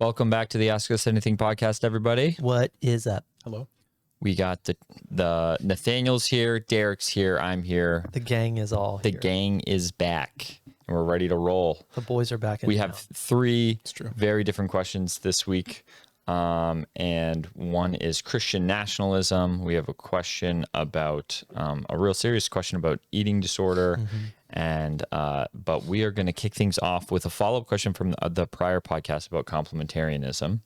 Welcome back to the Ask Us Anything podcast, everybody. What is up? Hello. We got the Nathaniel's here, Derek's here, I'm here. The gang is all The here. gang is back, and we're ready to roll. The boys are back in We town. have three very different questions this week, and one is Christian nationalism. We have a question about a real serious question about eating disorder, and but we are going to kick things off with a follow-up question from the prior podcast about complementarianism.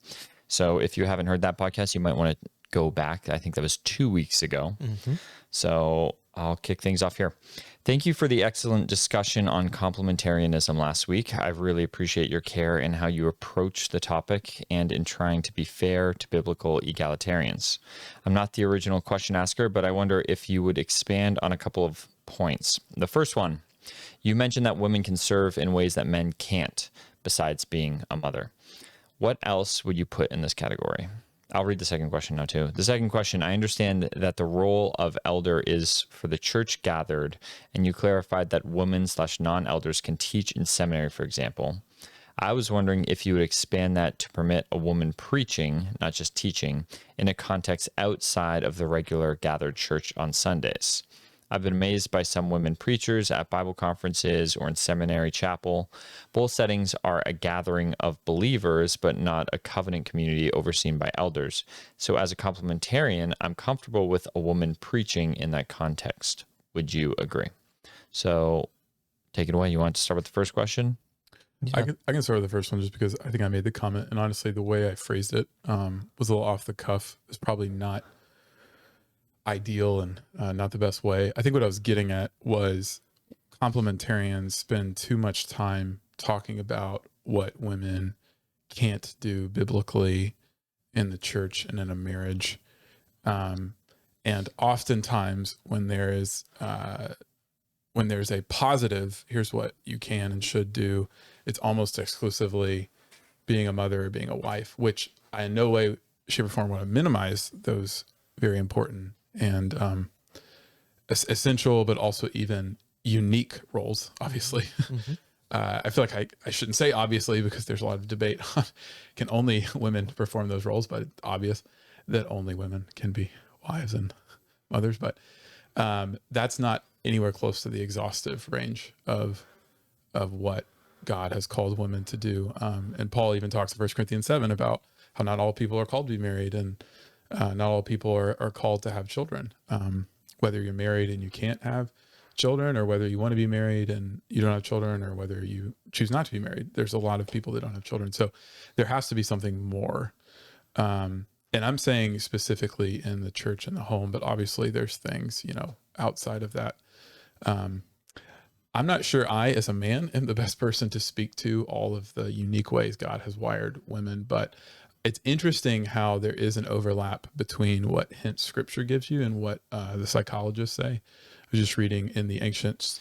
So if you haven't heard that podcast, you might want to go back. I think that was 2 weeks ago. So I'll kick things off here. Thank you for the excellent discussion on complementarianism last week. I really appreciate your care in how you approach the topic and in trying to be fair to biblical egalitarians. I'm not the original question asker, but I wonder if you would expand on a couple of points. The first one, you mentioned that women can serve in ways that men can't, besides being a mother. What else would you put in this category? I'll read the second question now, too. The second question, I understand that the role of elder is for the church gathered, and you clarified that women/non-elders can teach in seminary, for example. I was wondering if you would expand that to permit a woman preaching, not just teaching, in a context outside of the regular gathered church on Sundays. I've been amazed by some women preachers at Bible conferences or in seminary chapel. Both settings are a gathering of believers, but not a covenant community overseen by elders. So as a complementarian, I'm comfortable with a woman preaching in that context. Would you agree? So take it away. You want to start with the first question? Yeah. I can start with the first one just because I think I made the comment, and honestly, the way I phrased it was a little off the cuff. It's probably not ideal and not the best way. I think what I was getting at was complementarians spend too much time talking about what women can't do biblically in the church and in a marriage. And oftentimes when there's a positive, here's what you can and should do, it's almost exclusively being a mother or being a wife, which I in no way, shape, or form want to minimize those very important and essential, but also even unique roles, obviously. I feel like I shouldn't say obviously because there's a lot of debate on can only women perform those roles, but it's obvious that only women can be wives and mothers. But that's not anywhere close to the exhaustive range of what God has called women to do. And Paul even talks in 1 Corinthians 7 about how not all people are called to be married, and not all people are called to have children. Whether you're married and you can't have children, or whether you want to be married and you don't have children, or whether you choose not to be married, there's a lot of people that don't have children. So there has to be something more. And I'm saying specifically in the church and the home, but obviously there's things, outside of that. I'm not sure I, as a man, am the best person to speak to all of the unique ways God has wired women, but it's interesting how there is an overlap between what hint scripture gives you and what the psychologists say. I was just reading in The Anxious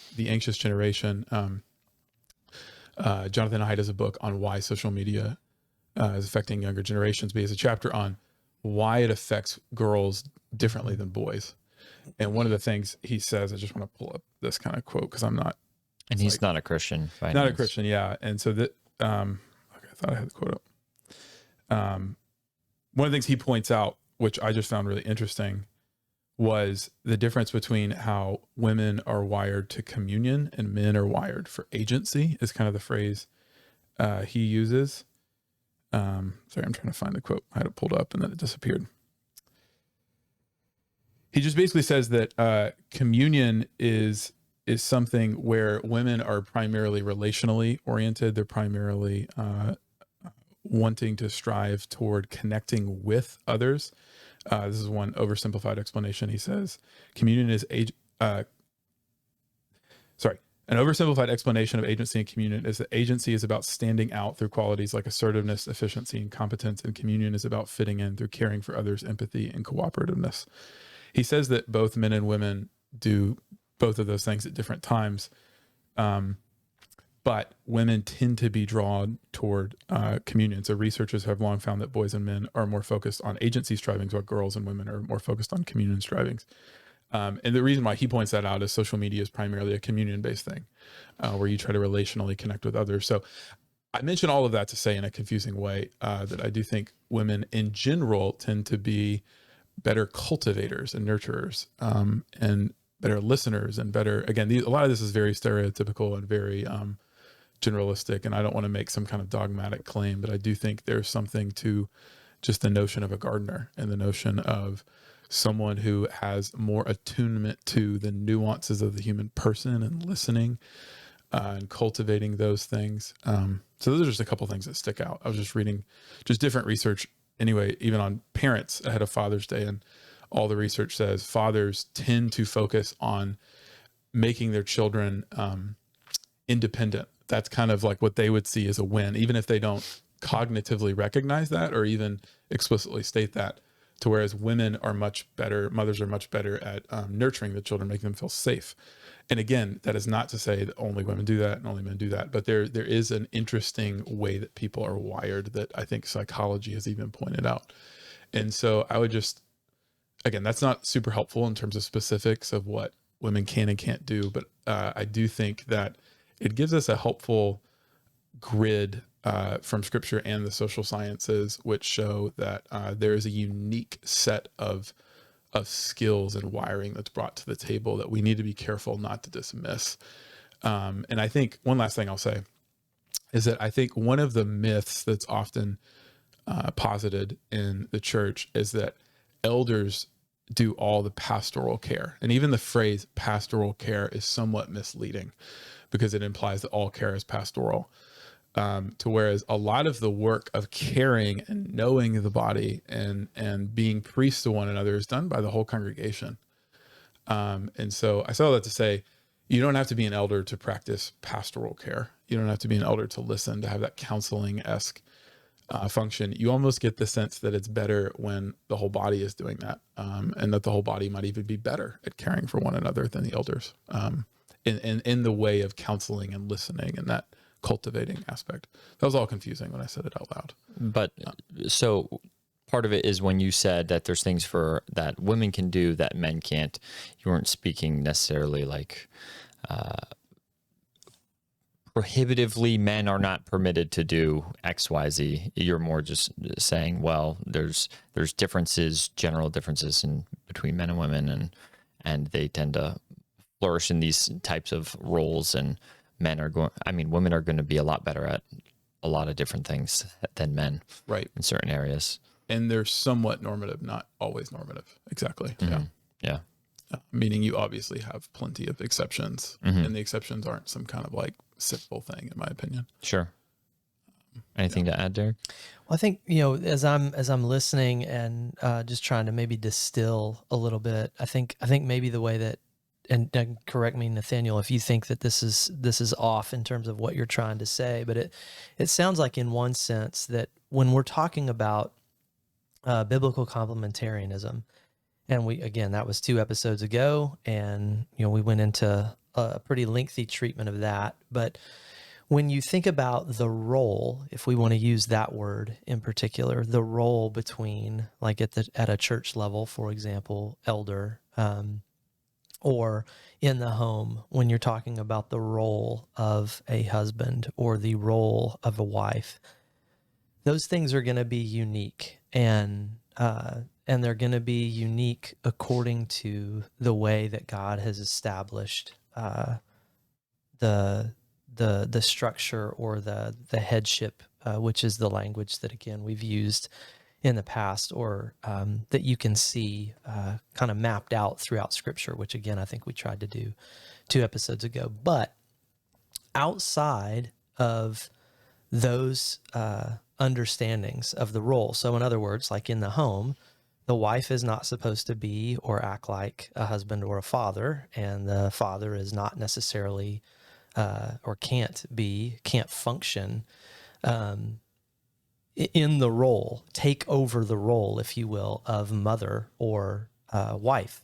Generation. Jonathan Haidt has a book on why social media is affecting younger generations, but he has a chapter on why it affects girls differently than boys. And one of the things he says, I just want to pull up this kind of quote because I'm not. And he's not a Christian. Not a Christian, yeah. And so that, I thought I had the quote up. One of the things he points out, which I just found really interesting, was the difference between how women are wired to communion and men are wired for agency, is kind of the phrase he uses. Sorry, I'm trying to find the quote. I had it pulled up and then it disappeared. He just basically says that communion is something where women are primarily relationally oriented. They're primarily wanting to strive toward connecting with others. This is one oversimplified explanation. He says communion is an oversimplified explanation of agency and communion is that agency is about standing out through qualities like assertiveness, efficiency, and competence, and communion is about fitting in through caring for others, empathy, and cooperativeness. He says that both men and women do both of those things at different times. But women tend to be drawn toward communion. So researchers have long found that boys and men are more focused on agency strivings, while girls and women are more focused on communion strivings. And the reason why he points that out is social media is primarily a communion-based thing, where you try to relationally connect with others. So I mention all of that to say in a confusing way that I do think women in general tend to be better cultivators and nurturers, and better listeners and better, again, a lot of this is very stereotypical and very generalistic, and I don't want to make some kind of dogmatic claim, but I do think there's something to just the notion of a gardener and the notion of someone who has more attunement to the nuances of the human person and listening and cultivating those things. So those are just a couple things that stick out. I was just reading just different research anyway, even on parents ahead of Father's Day. And all the research says fathers tend to focus on making their children independent. That's kind of like what they would see as a win, even if they don't cognitively recognize that or even explicitly state that. To whereas women are much better, mothers are much better at nurturing the children, making them feel safe. And again, that is not to say that only women do that and only men do that, but there is an interesting way that people are wired that I think psychology has even pointed out. And so I would just, again, that's not super helpful in terms of specifics of what women can and can't do, but I do think that it gives us a helpful grid from scripture and the social sciences, which show that there is a unique set of skills and wiring that's brought to the table that we need to be careful not to dismiss. And I think one last thing I'll say is that I think one of the myths that's often posited in the church is that elders do all the pastoral care. And even the phrase pastoral care is somewhat misleading because it implies that all care is pastoral. To whereas a lot of the work of caring and knowing the body and being priests to one another is done by the whole congregation. And so I say all that to say, you don't have to be an elder to practice pastoral care. You don't have to be an elder to listen, to have that counseling-esque function. You almost get the sense that it's better when the whole body is doing that, and that the whole body might even be better at caring for one another than the elders, in the way of counseling and listening and that cultivating aspect. That was all confusing when I said it out loud. But so part of it is when you said that there's things that women can do that men can't, you weren't speaking necessarily like prohibitively men are not permitted to do X, Y, Z. You're more just saying, well, there's differences, general differences between men and women, and they tend to flourish in these types of roles, and women are going to be a lot better at a lot of different things than men, right, in certain areas. And they're somewhat normative, not always normative. Exactly. Mm-hmm. Yeah. Meaning you obviously have plenty of exceptions, mm-hmm. and the exceptions aren't some kind of like simple thing, in my opinion. Sure. Anything to add, Derek? Well, I think, as I'm listening and just trying to maybe distill a little bit, I think maybe the way that, and correct me, Nathaniel, if you think that this is off in terms of what you're trying to say, but it sounds like in one sense that when we're talking about biblical complementarianism, and that was 2 episodes ago, and we went into a pretty lengthy treatment of that. But when you think about the role, if we want to use that word in particular, the role between, like at a church level, for example, elder, or in the home, when you're talking about the role of a husband or the role of a wife, those things are going to be unique, and they're going to be unique according to the way that God has established the structure or the headship, which is the language that, again, we've used in the past, or that you can see kind of mapped out throughout Scripture, which, again, I think we tried to do 2 episodes ago. But outside of those understandings of the role, so in other words, like in the home, the wife is not supposed to be or act like a husband or a father, and the father is not necessarily or can't function in the role, take over the role, if you will, of mother or wife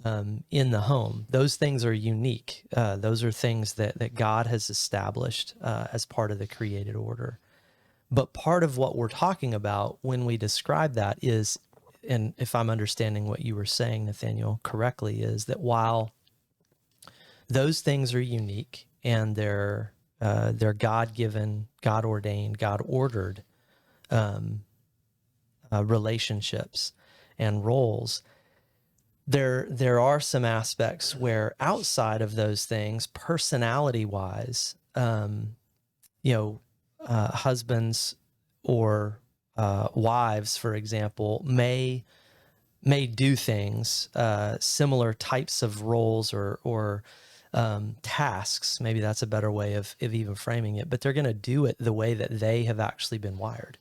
in the home. Those things are unique. Those are things that God has established as part of the created order. But part of what we're talking about when we describe that is, and if I'm understanding what you were saying, Nathaniel, correctly, is that while those things are unique and they're they're God-given, God-ordained, God-ordered relationships and roles. There are some aspects where outside of those things, personality-wise, husbands or wives, for example, may do things, similar types of roles or tasks. Maybe that's a better way of even framing it, but they're going to do it the way that they have actually been wired.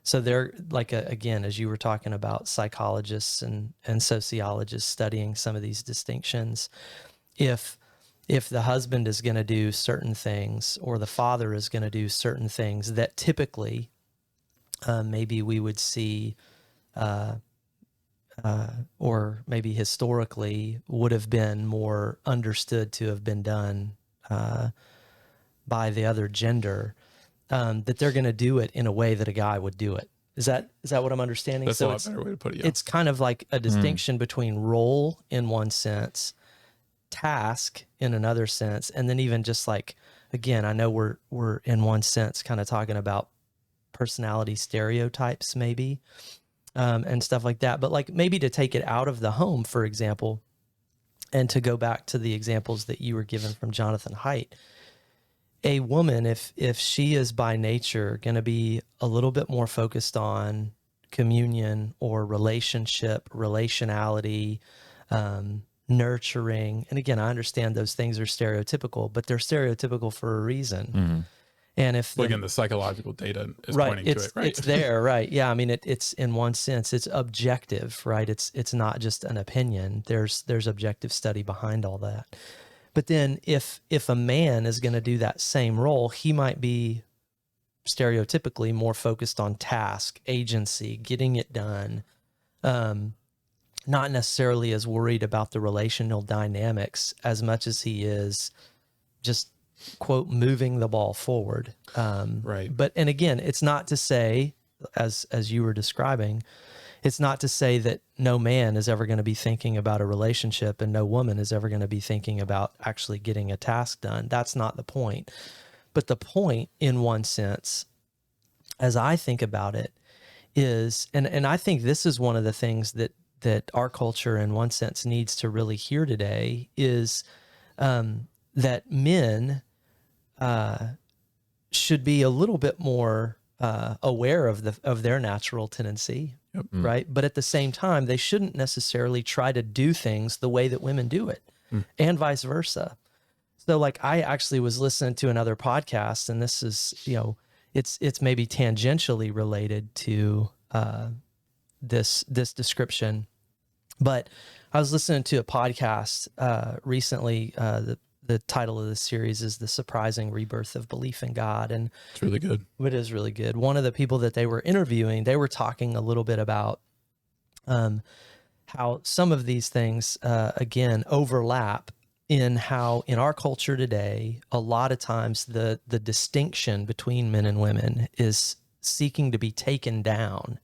So they're like, again, as you were talking about psychologists and sociologists studying some of these distinctions, if the husband is going to do certain things or the father is going to do certain things that typically maybe we would see or maybe historically would have been more understood to have been done by the other gender, that they're going to do it in a way that a guy would do it. Is that what I'm understanding? That's a lot better way to put it. Yeah. It's kind of like a distinction between role in one sense, task in another sense, and then even just like, again, I know we're in one sense kind of talking about personality stereotypes maybe, and stuff like that. But like maybe to take it out of the home, for example, and to go back to the examples that you were given from Jonathan Haidt, a woman, if she is by nature going to be a little bit more focused on communion or relationship, relationality, nurturing, and again, I understand those things are stereotypical, but they're stereotypical for a reason. Mm-hmm. And if again, the psychological data is pointing to it, right? It's there, right? Yeah, I mean, it's in one sense, it's objective, right? It's not just an opinion. There's objective study behind all that. But then if a man is going to do that same role, he might be stereotypically more focused on task, agency, getting it done, not necessarily as worried about the relational dynamics as much as he is just, quote, moving the ball forward. Right. But, and again, it's not to say, as you were describing, it's not to say that no man is ever going to be thinking about a relationship and no woman is ever going to be thinking about actually getting a task done. That's not the point. But the point, in one sense, as I think about it, is, and I think this is one of the things that our culture, in one sense, needs to really hear today, is that men should be a little bit more aware of their natural tendency. Yep. Right. But at the same time, they shouldn't necessarily try to do things the way that women do it, and vice versa. So like, I actually was listening to another podcast, and this is, it's maybe tangentially related to this description, but I was listening to a podcast recently. The title of the series is The Surprising Rebirth of Belief in God. And it's really good. It is really good. One of the people that they were interviewing, they were talking a little bit about how some of these things, again, overlap in how in our culture today, a lot of times the distinction between men and women is seeking to be taken down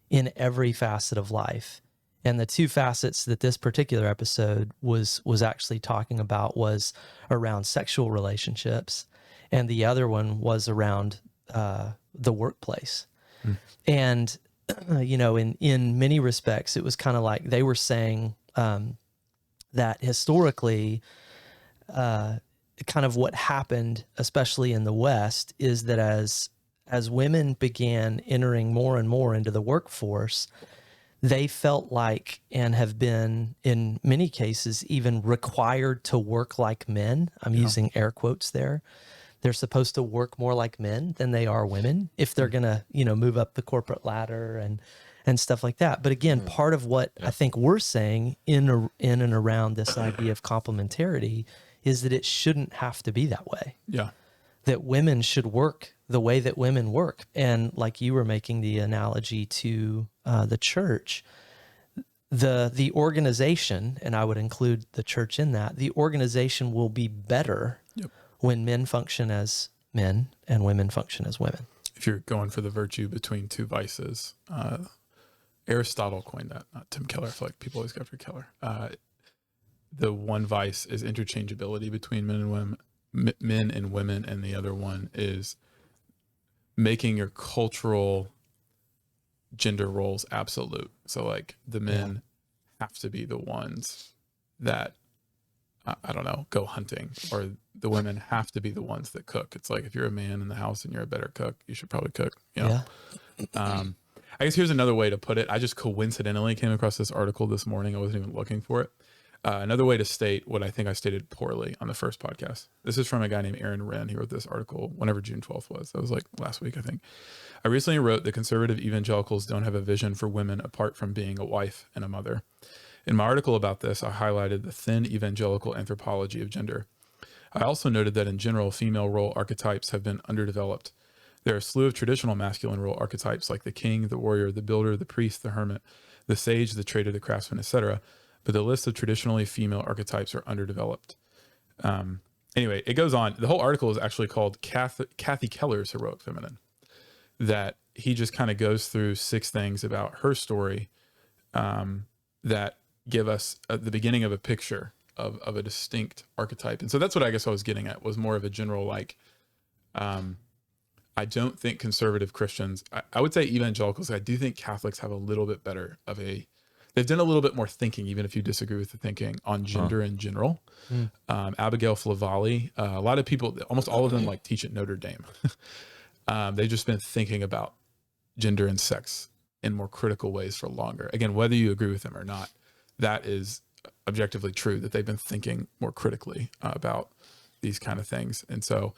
in every facet of life. And the two facets that this particular episode was actually talking about was around sexual relationships, and the other one was around the workplace. And in many respects, it was kind of like they were saying that historically, kind of what happened, especially in the West, is that as women began entering more and more into the workforce, they felt like, and have been in many cases even required to work like men. I'm using air quotes there. They're supposed to work more like men than they are women if they're going to, move up the corporate ladder and stuff like that. But again, part of what I think we're saying in and around this idea of complementarity is that it shouldn't have to be that way. Yeah. That women should work the way that women work. And like you were making the analogy to the church, the organization, and I would include the church in that, the organization will be better when men function as men and women function as women. If you're going for the virtue between two vices, Aristotle coined that, not Tim Keller. I feel like people always go after Keller. The one vice is interchangeability between men and women. men and women, and the other one is making your cultural gender roles absolute. So like the men have to be the ones that I don't know, go hunting, or the women have to be the ones that cook. It's like if you're a man in the house and you're a better cook, you should probably cook. You know? I guess here's another way to put it. I just coincidentally came across this article this morning. I wasn't even looking for it. Another way to state what I think I stated poorly on the first podcast. This is from a guy named Aaron Wren. He wrote this article whenever June 12th was. That was like last week, I think. I recently wrote that conservative evangelicals don't have a vision for women apart from being a wife and a mother. In my article about this, I highlighted the thin evangelical anthropology of gender. I also noted that in general, female role archetypes have been underdeveloped. There are a slew of traditional masculine role archetypes like the king, the warrior, the builder, the priest, the hermit, the sage, the trader, the craftsman, etc., but the list of traditionally female archetypes are underdeveloped. Anyway, it goes on. The whole article is actually called Kathy Keller's Heroic Feminine, that he just kind of goes through 6 things about her story that give us the beginning of a picture of a distinct archetype. And so that's what I guess I was getting at, was more of a general, like, I don't think conservative Christians, I would say evangelicals, I do think Catholics have a little bit better of they've done a little bit more thinking, even if you disagree with the thinking on gender in general. Abigail Flavali, a lot of people, almost all of them like teach at Notre Dame. They've just been thinking about gender and sex in more critical ways for longer. Again, whether you agree with them or not, that is objectively true, that they've been thinking more critically about these kind of things. And so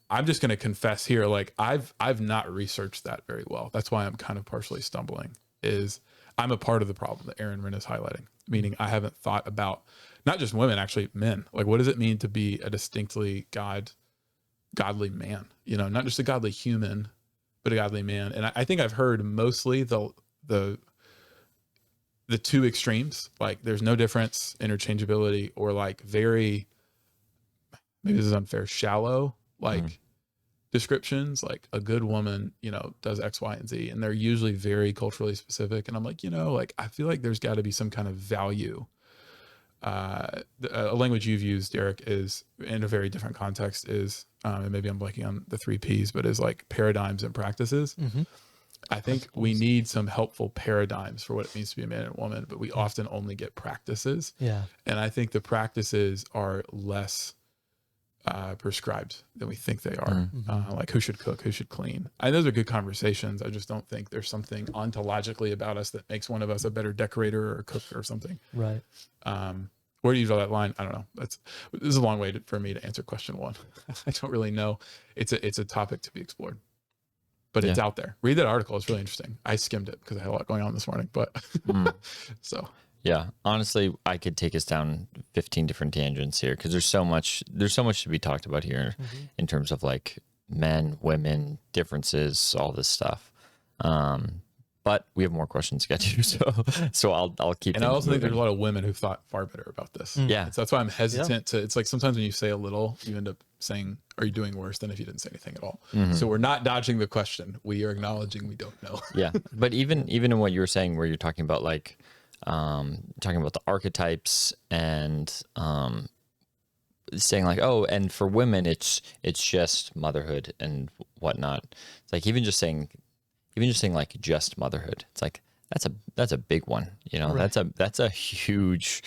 I'm just going to confess here, like I've not researched that very well. That's why I'm kind of partially stumbling, is I'm a part of the problem that Aaron Wren is highlighting, meaning I haven't thought about not just women, actually men. Like, what does it mean to be a distinctly godly man? You know, not just a godly human, but a godly man. And I think I've heard mostly the 2 extremes, like there's no difference, interchangeability, or like very, maybe this is unfair, shallow, like descriptions, like a good woman, you know, does X, Y, and Z. And they're usually very culturally specific. And I'm like, you know, like, I feel like there's got to be some kind of value. A language you've used, Derek, is in a very different context is, and maybe I'm blanking on the 3 Ps, but is like paradigms and practices. I think we need some helpful paradigms for what it means to be a man and a woman, but we often only get practices. Yeah. And I think the practices are less prescribed than we think they are. Like who should cook, who should clean. And those are good conversations. I just don't think there's something ontologically about us that makes one of us a better decorator or a cook or something. Right. Where do you draw that line? I don't know. This is a long way for me to answer question 1. I don't really know. It's a topic to be explored, but it's out there. Read that article. It's really interesting. I skimmed it because I had a lot going on this morning, but so. Yeah, honestly, I could take us down 15 different tangents here because there's so much to be talked about here in terms of like men, women, differences, all this stuff. But we have more questions to get to, so I'll keep. And I also think there's a lot of women who've thought far better about this. Yeah, so that's why I'm hesitant to. It's like sometimes when you say a little, you end up saying, "Are you doing worse than if you didn't say anything at all?" So we're not dodging the question; we are acknowledging we don't know. Yeah, but even in what you were saying, where you're talking about like. Talking about the archetypes and saying like, oh, and for women it's just motherhood and whatnot. It's like even just saying like just motherhood. It's like that's a big one, you know. Right. That's a huge,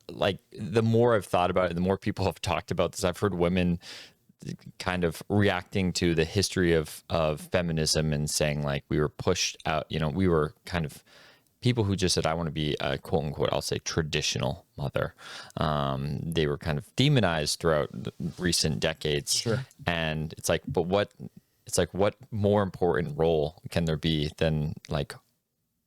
like, the more I've thought about it, the more people have talked about this. I've heard women kind of reacting to the history of feminism and saying like we were pushed out, you know, we were kind of people who just said, I want to be a quote unquote, I'll say traditional mother. They were kind of demonized throughout recent decades. Sure. And it's like, but what more important role can there be than like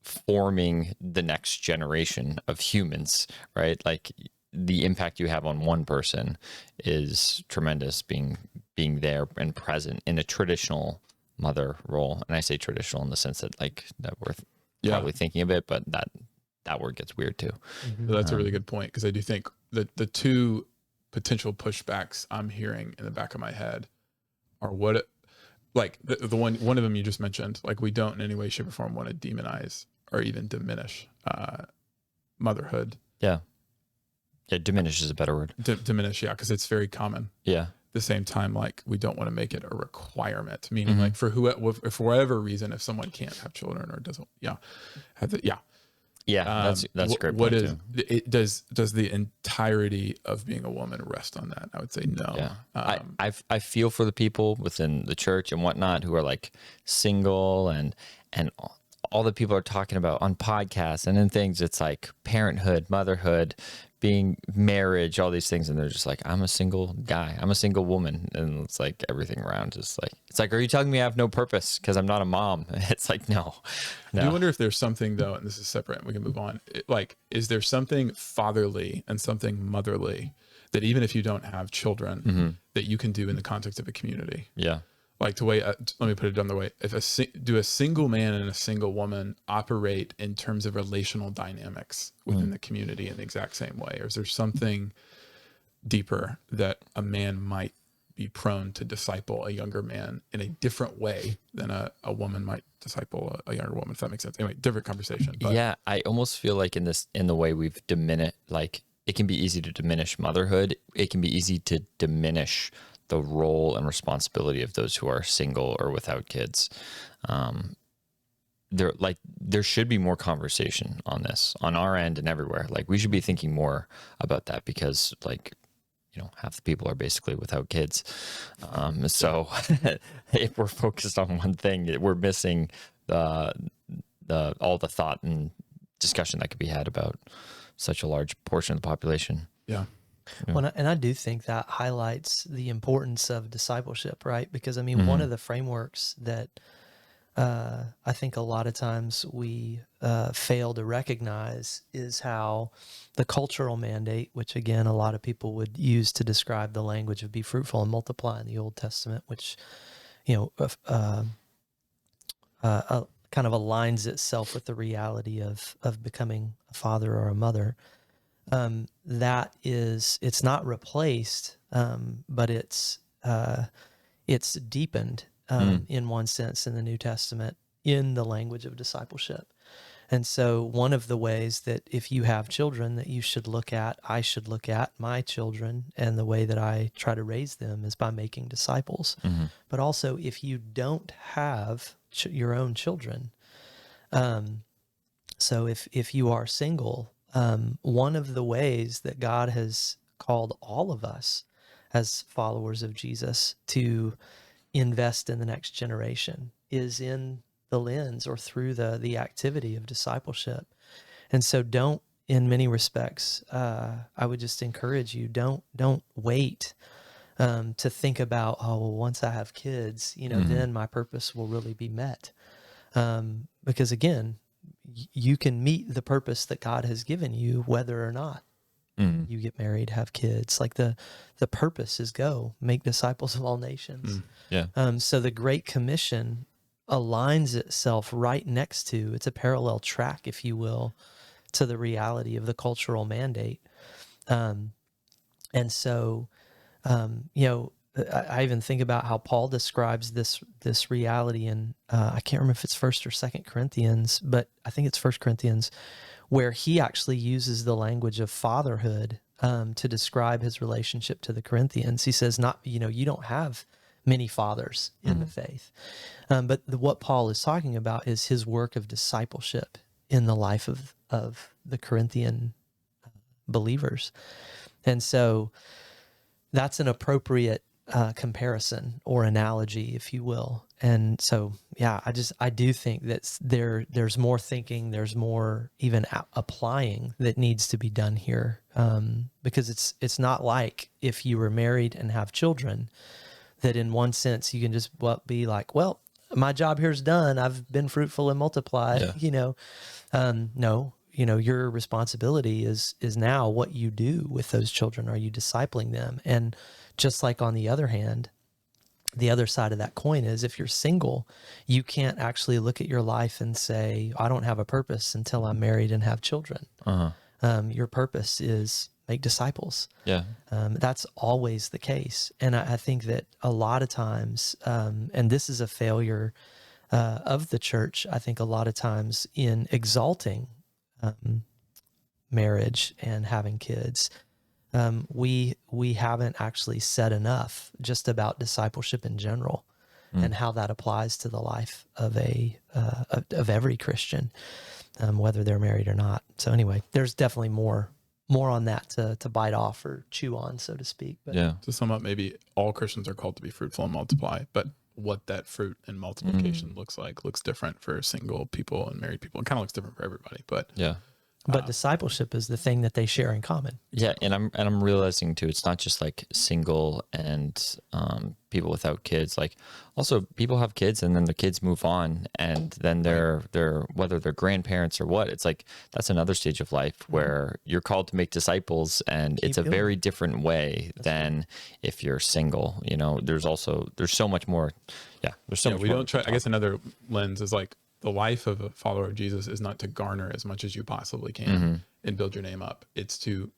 forming the next generation of humans, right? Like the impact you have on one person is tremendous, being there and present in a traditional mother role. And I say traditional in the sense that like that we're probably thinking of it, but that word gets weird too. So that's a really good point, because I do think that the 2 potential pushbacks I'm hearing in the back of my head are what, like the one of them you just mentioned, like we don't in any way, shape, or form want to demonize or even diminish motherhood. Yeah. Yeah, diminish is a better word. Diminish, yeah, because it's very common. Yeah. At the same time, like, we don't want to make it a requirement, meaning like for whatever reason, if someone can't have children or doesn't, yeah. Yeah, that's a great point too. Does the entirety of being a woman rest on that? I would say no. Yeah. I feel for the people within the church and whatnot who are like single and all the people are talking about on podcasts and in things. It's like parenthood, motherhood, being marriage, all these things, and they're just like, I'm a single guy, I'm a single woman, and it's like everything around is like, it's like, are you telling me I have no purpose because I'm not a mom? It's like, no. I do wonder if there's something though, and this is separate, we can move on. Like, is there something fatherly and something motherly that even if you don't have children, that you can do in the context of a community? Yeah. Like let me put it another way. Do a single man and a single woman operate in terms of relational dynamics within the community in the exact same way? Or is there something deeper that a man might be prone to disciple a younger man in a different way than a woman might disciple a younger woman, if that makes sense? Anyway, different conversation. But. Yeah, I almost feel like in the way we've diminished, like it can be easy to diminish motherhood. It can be easy to diminish the role and responsibility of those who are single or without kids. There should be more conversation on this on our end and everywhere. Like, we should be thinking more about that because, like, half the people are basically without kids. So if we're focused on one thing, we're missing all the thought and discussion that could be had about such a large portion of the population. Yeah. Well, and I do think that highlights the importance of discipleship, right? Because I mean, one of the frameworks that I think a lot of times we fail to recognize is how the cultural mandate, which again, a lot of people would use to describe the language of be fruitful and multiply in the Old Testament, which, kind of aligns itself with the reality of becoming a father or a mother. It's not replaced, but it's deepened in one sense in the New Testament in the language of discipleship. And so one of the ways that if you have children that I should look at my children and the way that I try to raise them is by making disciples. But also if you don't have your own children, so if you are single, one of the ways that God has called all of us as followers of Jesus to invest in the next generation is in the lens or through the activity of discipleship. And so in many respects, I would just encourage you, don't wait to think about, once I have kids, then my purpose will really be met. Because again, you can meet the purpose that God has given you, whether or not you get married, have kids. Like the purpose is go make disciples of all nations. Yeah. So the Great Commission aligns itself right next to, it's a parallel track, if you will, to the reality of the cultural mandate. And so, I even think about how Paul describes this reality in, I can't remember if it's 1st or 2nd Corinthians, but I think it's 1 Corinthians, where he actually uses the language of fatherhood to describe his relationship to the Corinthians. He says, you don't have many fathers in the faith. But what Paul is talking about is his work of discipleship in the life of the Corinthian believers. And so that's an appropriate comparison or analogy, if you will. And so, yeah, I do think that there's more thinking, there's more even applying that needs to be done here, because it's not like if you were married and have children that in one sense you can just be like, well, my job here's done. I've been fruitful and multiplied. Yeah. No. Your responsibility is now what you do with those children. Are you discipling them? And just like on the other hand, the other side of that coin is if you're single, you can't actually look at your life and say, I don't have a purpose until I'm married and have children. Your purpose is make disciples. Yeah. That's always the case. And I think that a lot of times, and this is a failure of the church, I think a lot of times in exalting marriage and having kids, we haven't actually said enough just about discipleship in general and how that applies to the life of of every Christian, whether they're married or not. So anyway, there's definitely more on that to bite off or chew on, so to speak. But Yeah. To sum up, maybe all Christians are called to be fruitful and multiply, but what that fruit and multiplication looks different for single people and married people. It kind of looks different for everybody, but Yeah. But discipleship is the thing that they share in common. Yeah, and I'm realizing too, it's not just like single and people without kids. Like also people have kids and then the kids move on, and then they're whether they're grandparents or what. It's like that's another stage of life where you're called to make disciples, and it's a very different way than if you're single. You know, there's so much more. Yeah, there's so much. We more don't try. I guess another lens is like, the life of a follower of Jesus is not to garner as much as you possibly can and build your name up. It's to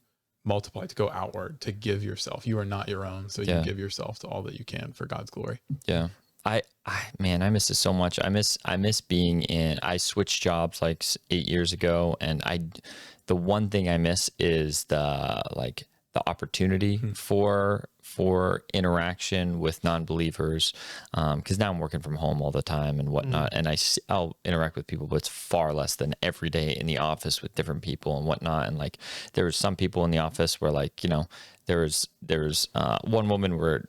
multiply, to go outward, to give yourself. You are not your own, so you give yourself to all that you can for God's glory. Yeah. I miss it so much. I miss being in, I switched jobs like 8 years ago, and the one thing I miss is the opportunity for interaction with non-believers, because now I'm working from home all the time and whatnot, and I'll interact with people, but it's far less than every day in the office with different people and whatnot. And like there was some people in the office where, like, you know, there's one woman where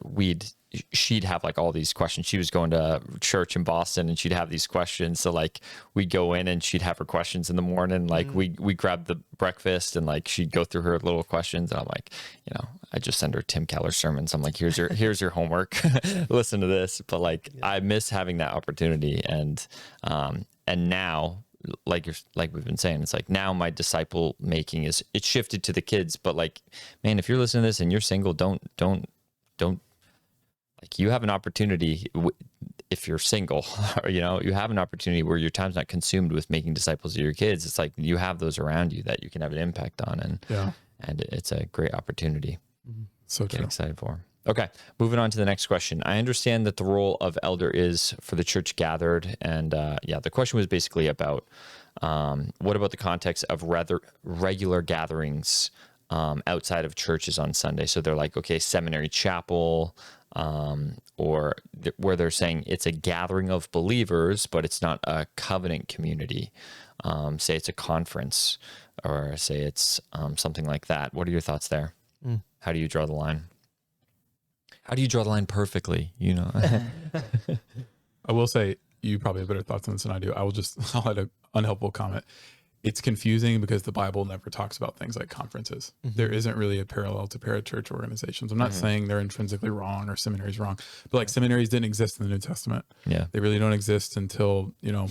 she'd have like all these questions. She was going to church in Boston and she'd have these questions. So like we'd go in and she'd have her questions in the morning. Like we grab the breakfast and like she'd go through her little questions. And I'm like, you know, I just send her Tim Keller's sermons. I'm like, here's your homework. Listen to this. But like, I miss having that opportunity. And now, like we've been saying, it's like now my disciple making it's shifted to the kids. But like, man, if you're listening to this and you're single, don't like, you have an opportunity if you're single, you know, you have an opportunity where your time's not consumed with making disciples of your kids. It's like you have those around you that you can have an impact on, and it's a great opportunity. So Get excited for. Okay, moving on to the next question. I understand that the role of elder is for the church gathered, and the question was basically about what about the context of regular gatherings outside of churches on Sunday? So they're like, okay, seminary chapel, where they're saying it's a gathering of believers, but it's not a covenant community. Say it's a conference, or say it's something like that. What are your thoughts there? How do you draw the line? How do you draw the line perfectly? You know, I will say you probably have better thoughts on this than I do. I'll add an unhelpful comment. It's confusing because the Bible never talks about things like conferences. There isn't really a parallel to parachurch organizations. I'm not saying they're intrinsically wrong or seminaries wrong, but like seminaries didn't exist in the New Testament. Yeah, they really don't exist until, you know,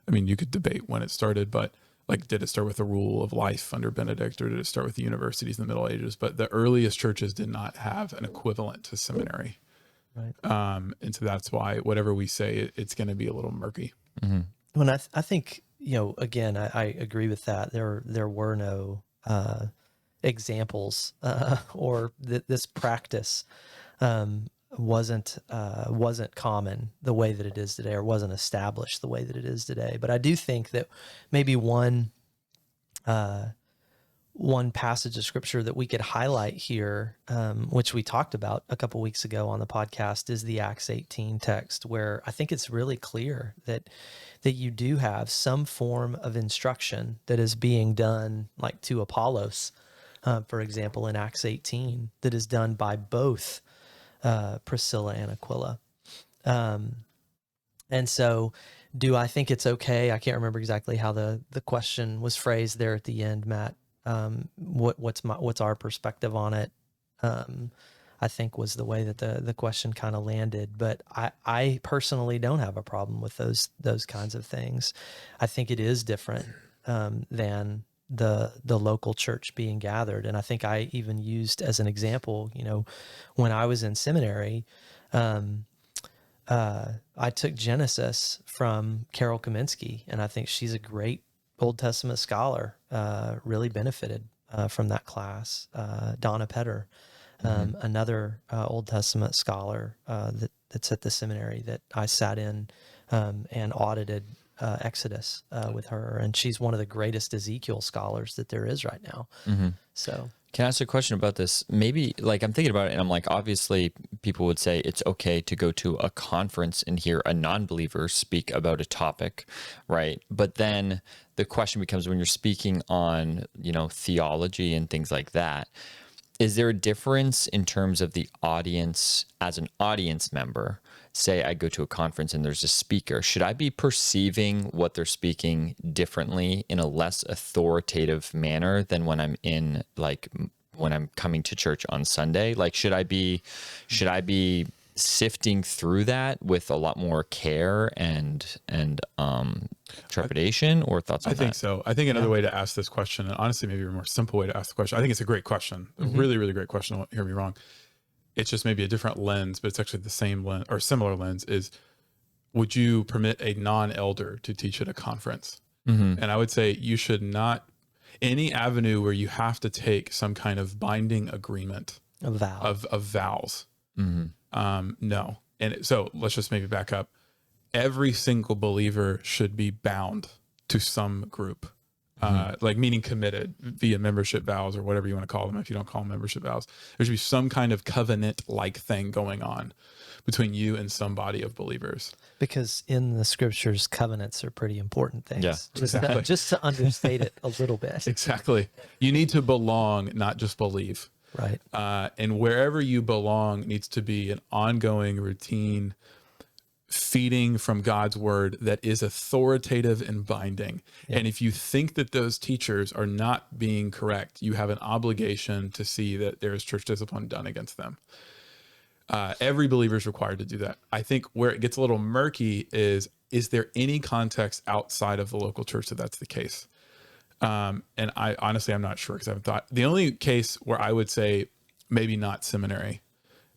I mean, you could debate when it started, but like, did it start with the rule of life under Benedict, or did it start with the universities in the Middle Ages? But the earliest churches did not have an equivalent to seminary. Right. And so that's why whatever we say, it's going to be a little murky. When I think, you know, again, I agree with that. There were no examples, or this practice wasn't common the way that it is today, or wasn't established the way that it is today. But I do think that maybe one passage of scripture that we could highlight here, which we talked about a couple weeks ago on the podcast, is the Acts 18 text, where I think it's really clear that you do have some form of instruction that is being done, like to Apollos, for example, in Acts 18, that is done by both Priscilla and Aquila. And so do I think it's okay? I can't remember exactly how the question was phrased there at the end, Matt. What's our perspective on it? I think was the way that the question kind of landed, but I personally don't have a problem with those kinds of things. I think it is different than the local church being gathered. And I think I even used as an example, you know, when I was in seminary, I took Genesis from Carol Kaminsky, and I think she's a great Old Testament scholar, really benefited from that class. Donna Petter, another Old Testament scholar that's at the seminary that I sat in and audited Exodus with her, and she's one of the greatest Ezekiel scholars that there is right now. So Can I ask a question about this? Maybe, like, I'm thinking about it and I'm like, obviously people would say it's okay to go to a conference and hear a non-believer speak about a topic, right? But then the question becomes, when you're speaking on, theology and things like that, is there a difference in terms of the audience as an audience member? Say I go to a conference and there's a speaker. Should I be perceiving what they're speaking differently in a less authoritative manner than when I'm when I'm coming to church on Sunday? Like, should I be sifting through that with a lot more care and trepidation, or thoughts on that? I think so. I think another way to ask this question, and honestly, maybe a more simple way to ask the question, I think it's a great question, a really, really great question. Don't hear me wrong. It's just maybe a different lens, but it's actually the same lens or similar lens is, would you permit a non-elder to teach at a conference? And I would say you should not, any avenue where you have to take some kind of binding agreement of vows. No. And so let's just maybe back up. Every single believer should be bound to some group, like meaning committed via membership vows or whatever you want to call them. If you don't call them membership vows, there should be some kind of covenant like thing going on between you and some body of believers. Because in the scriptures, covenants are pretty important things. Yeah, exactly. Just to understate it a little bit. Exactly. You need to belong, not just believe. Right. And wherever you belong needs to be an ongoing routine feeding from God's word that is authoritative and binding. Yeah. And if you think that those teachers are not being correct, you have an obligation to see that there is church discipline done against them. Every believer is required to do that. I think where it gets a little murky is there any context outside of the local church that that's the case? And I honestly, I'm not sure, because I haven't thought. The only case where I would say maybe not seminary,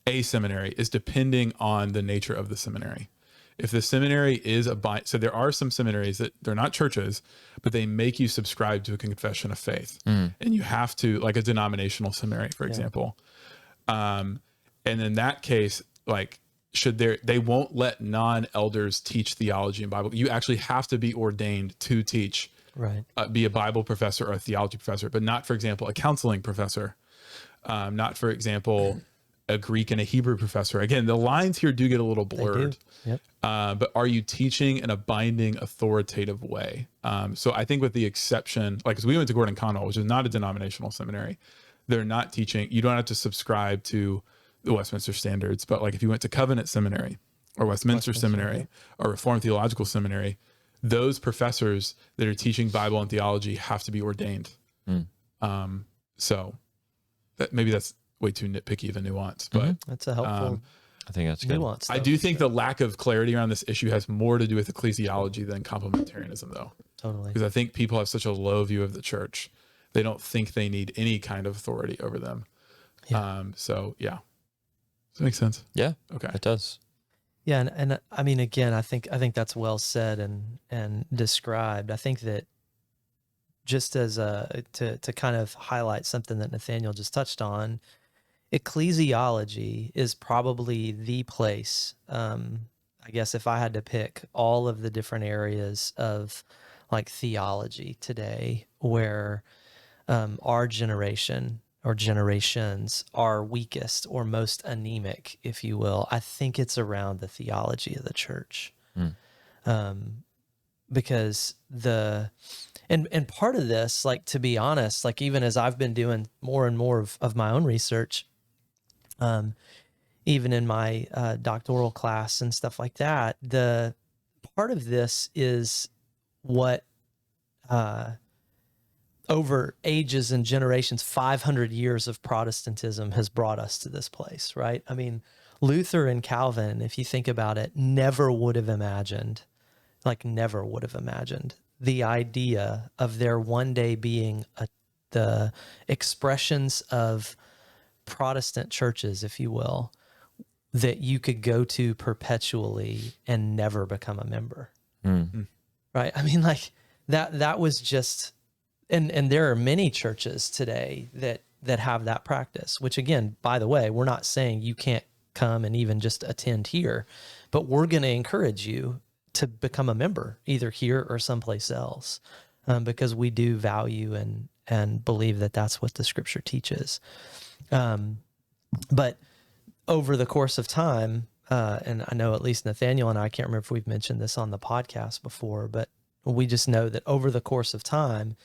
a seminary, is depending on the nature of the seminary. If the seminary is so there are some seminaries that they're not churches, but they make you subscribe to a confession of faith, and you have to, like a denominational seminary, for example. And in that case, like, they won't let non-elders teach theology and Bible. You actually have to be ordained to teach. Right. Be a Bible professor or a theology professor, but not, for example, a counseling professor, not, for example, a Greek and a Hebrew professor. Again, the lines here do get a little blurred. Yep. But are you teaching in a binding, authoritative way? So I think with the exception, like, because we went to Gordon Conwell, which is not a denominational seminary, they're not teaching. You don't have to subscribe to the Westminster Standards, but like if you went to Covenant Seminary or Westminster Seminary or Reformed Theological Seminary, those professors that are teaching Bible and theology have to be ordained. So maybe that's way too nitpicky of a nuance, but that's a helpful I think that's good. nuance. I do think the lack of clarity around this issue has more to do with ecclesiology than complementarianism, though. Totally. Because I think people have such a low view of the church. They don't think they need any kind of authority over them. Yeah. So yeah. Does that make sense? Yeah. Okay. It does. Yeah, and I mean, again, I think that's well said and described. I think that just as to kind of highlight something that Nathaniel just touched on, ecclesiology is probably the place. I guess if I had to pick all of the different areas of like theology today, where our generation or generations are weakest or most anemic, if you will, I think it's around the theology of the church. Because and part of this, like, to be honest, like, even as I've been doing more and more of my own research, even in my doctoral class and stuff like that, the part of this is what over ages and generations, 500 years of Protestantism has brought us to this place, right? I mean, Luther and Calvin, if you think about it, never would have imagined the idea of there one day being the expressions of Protestant churches, if you will, that you could go to perpetually and never become a member. Right? I mean, like, that was just... And there are many churches today that have that practice, which, again, by the way, we're not saying you can't come and even just attend here, but we're going to encourage you to become a member either here or someplace else, because we do value and believe that that's what the scripture teaches. But over the course of time, and I know at least Nathaniel and I can't remember if we've mentioned this on the podcast before, but we just know that over the course of time,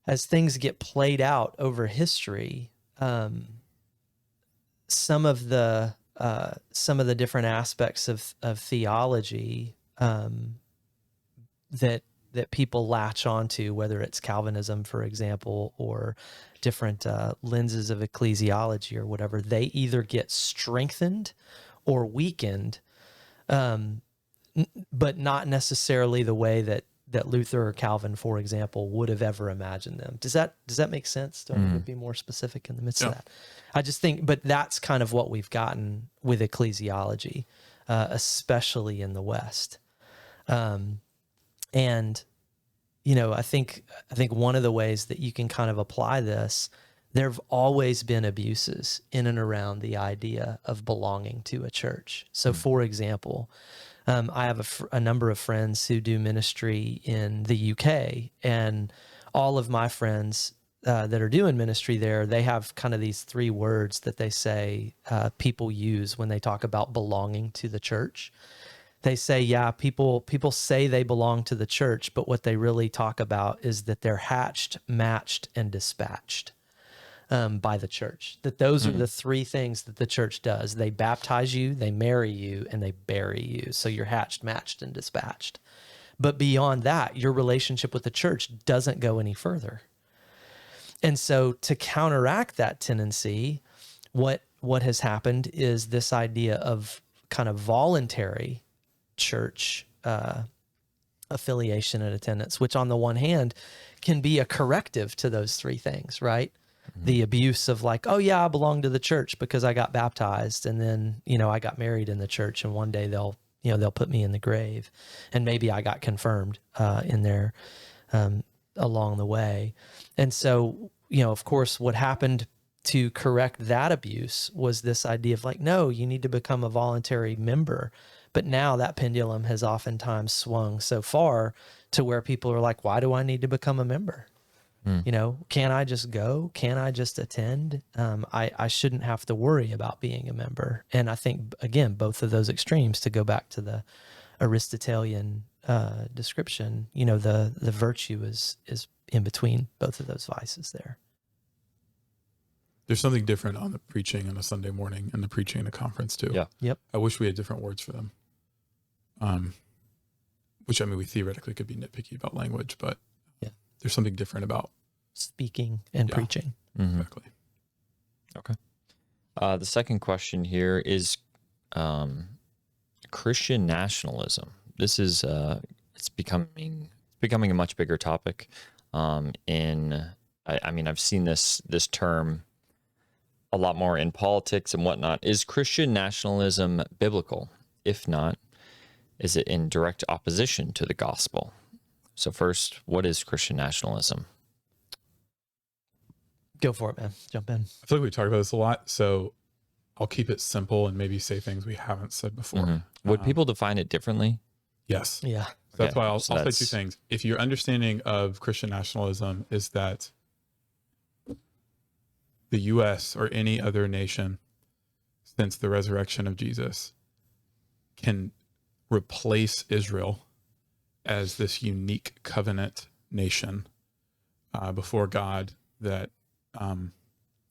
as things get played out over history, some of the different aspects of theology that people latch onto, whether it's Calvinism, for example, or different lenses of ecclesiology or whatever, they either get strengthened or weakened, but not necessarily the way that Luther or Calvin, for example, would have ever imagined them. Does that make sense? Do I need to be more specific in the midst of that? I just think, but that's kind of what we've gotten with ecclesiology, especially in the West. And, you know, I think one of the ways that you can kind of apply this, there have always been abuses in and around the idea of belonging to a church. So, for example, I have a number of friends who do ministry in the UK, and all of my friends that are doing ministry there, they have kind of these 3 words that they say people use when they talk about belonging to the church. They say, yeah, people say they belong to the church, but what they really talk about is that they're hatched, matched, and dispatched by the church. That those are the 3 things that the church does. They baptize you, they marry you, and they bury you. So you're hatched, matched, and dispatched. But beyond that, your relationship with the church doesn't go any further. And so to counteract that tendency, what has happened is this idea of kind of voluntary church affiliation and attendance, which on the one hand can be a corrective to those 3 things, right? The abuse of like, oh yeah, I belong to the church because I got baptized, and then, you know, I got married in the church, and one day they'll put me in the grave, and maybe I got confirmed in there along the way. And so, you know, of course, what happened to correct that abuse was this idea of like, no, you need to become a voluntary member. But now that pendulum has oftentimes swung so far to where people are like, why do I need to become a member? You know, can I just go? Can I just attend? I shouldn't have to worry about being a member. And I think, again, both of those extremes, to go back to the Aristotelian description, you know, the virtue is in between both of those vices there. There's something different on the preaching on a Sunday morning and the preaching in a conference too. Yeah. Yep. I wish we had different words for them. Which, I mean, we theoretically could be nitpicky about language, but there's something different about speaking and preaching. Exactly. Okay. The second question here is Christian nationalism. This is it's becoming a much bigger topic. I mean, I've seen this term a lot more in politics and whatnot. Is Christian nationalism biblical? If not, is it in direct opposition to the gospel? So first, what is Christian nationalism? Go for it, man. Jump in. I feel like we talked about this a lot, so I'll keep it simple and maybe say things we haven't said before. Would people define it differently? Yes. Yeah. So that's why I'll say 2 that's- things. If your understanding of Christian nationalism is that the U.S. or any other nation since the resurrection of Jesus can replace Israel as this unique covenant nation before God that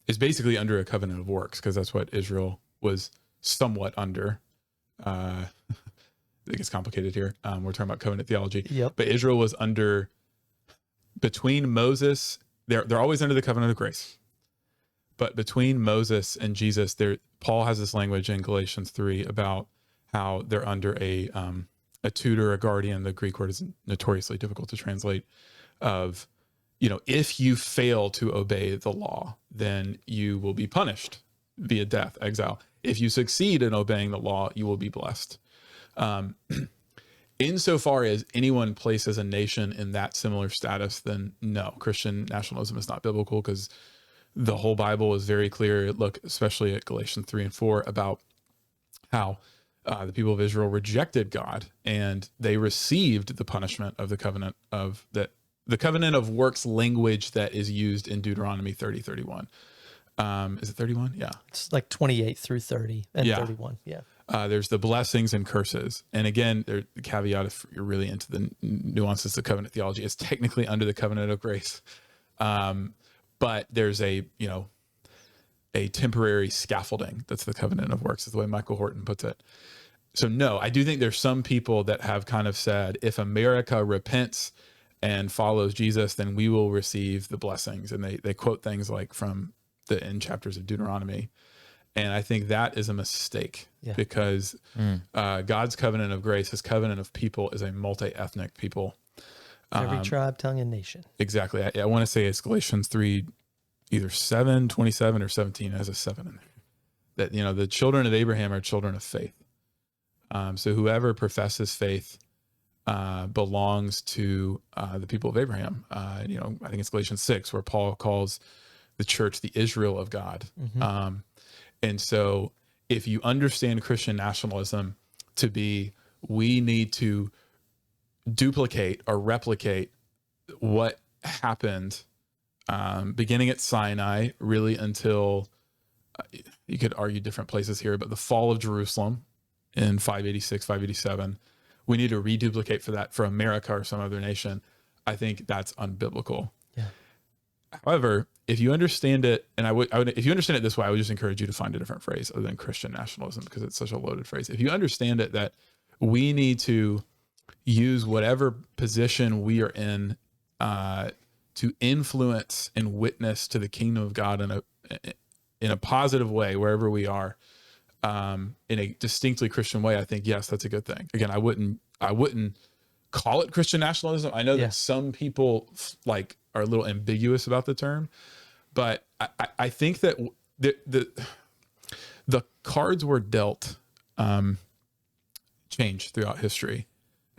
is basically under a covenant of works, because that's what Israel was somewhat under. I think it's complicated here. We're talking about covenant theology. Yep. But Israel was under, between Moses, they're always under the covenant of grace. But between Moses and Jesus, Paul has this language in Galatians 3 about how they're under a tutor, a guardian. The Greek word is notoriously difficult to translate. Of, you know, if you fail to obey the law, then you will be punished via death, exile. If you succeed in obeying the law, you will be blessed. Insofar as anyone places a nation in that similar status, then no, Christian nationalism is not biblical, because the whole Bible is very clear. Look, especially at Galatians 3 and 4, about how the people of Israel rejected God and they received the punishment of the covenant of that the covenant of works language that is used in Deuteronomy 30:31. Is it 31? Yeah. It's like 28 through 30 and Yeah. 31. Yeah. There's the blessings and curses. And again, the caveat, if you're really into the nuances of covenant theology, is technically under the covenant of grace. But there's a temporary scaffolding. That's the covenant of works, is the way Michael Horton puts it. So no, I do think there's some people that have kind of said, if America repents and follows Jesus, then we will receive the blessings. And they quote things like from the end chapters of Deuteronomy. And I think that is a mistake, because God's covenant of grace, his covenant of people, is a multi-ethnic people. Every tribe, tongue, and nation. Exactly. I want to say it's Galatians 3, either 7:27 or 17, has a 7 in there. That, the children of Abraham are children of faith. So whoever professes faith belongs to the people of Abraham. I think it's Galatians 6, where Paul calls the church the Israel of God. Mm-hmm. And so if you understand Christian nationalism to be, we need to duplicate or replicate what happened beginning at Sinai, really until, you could argue different places here, but the fall of Jerusalem in 586, 587, we need to reduplicate for that for America or some other nation. I think that's unbiblical. Yeah. However, if you understand it, and I would, if you understand it this way, I would just encourage you to find a different phrase other than Christian nationalism, because it's such a loaded phrase. If you understand it, that we need to use whatever position we are in to influence and witness to the kingdom of God in a positive way, wherever we are, in a distinctly Christian way, I think, yes, that's a good thing. Again, I wouldn't call it Christian nationalism. I know that some people are a little ambiguous about the term, but I think that the cards were dealt change throughout history,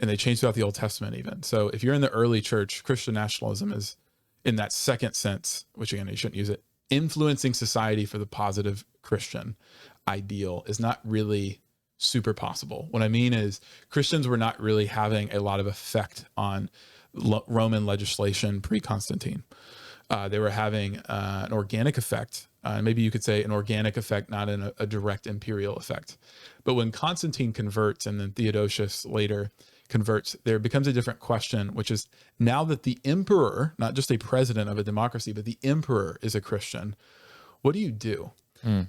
and they changed throughout the Old Testament even. So if you're in the early church, Christian nationalism is, in that second sense, which again, you shouldn't use it, influencing society for the positive Christian ideal, is not really super possible. What I mean is, Christians were not really having a lot of effect on Roman legislation pre-Constantine. They were having an organic effect. Maybe you could say an organic effect, not a direct imperial effect. But when Constantine converts, and then Theodosius later converts, there becomes a different question, which is, now that the emperor, not just a president of a democracy, but the emperor is a Christian, what do you do?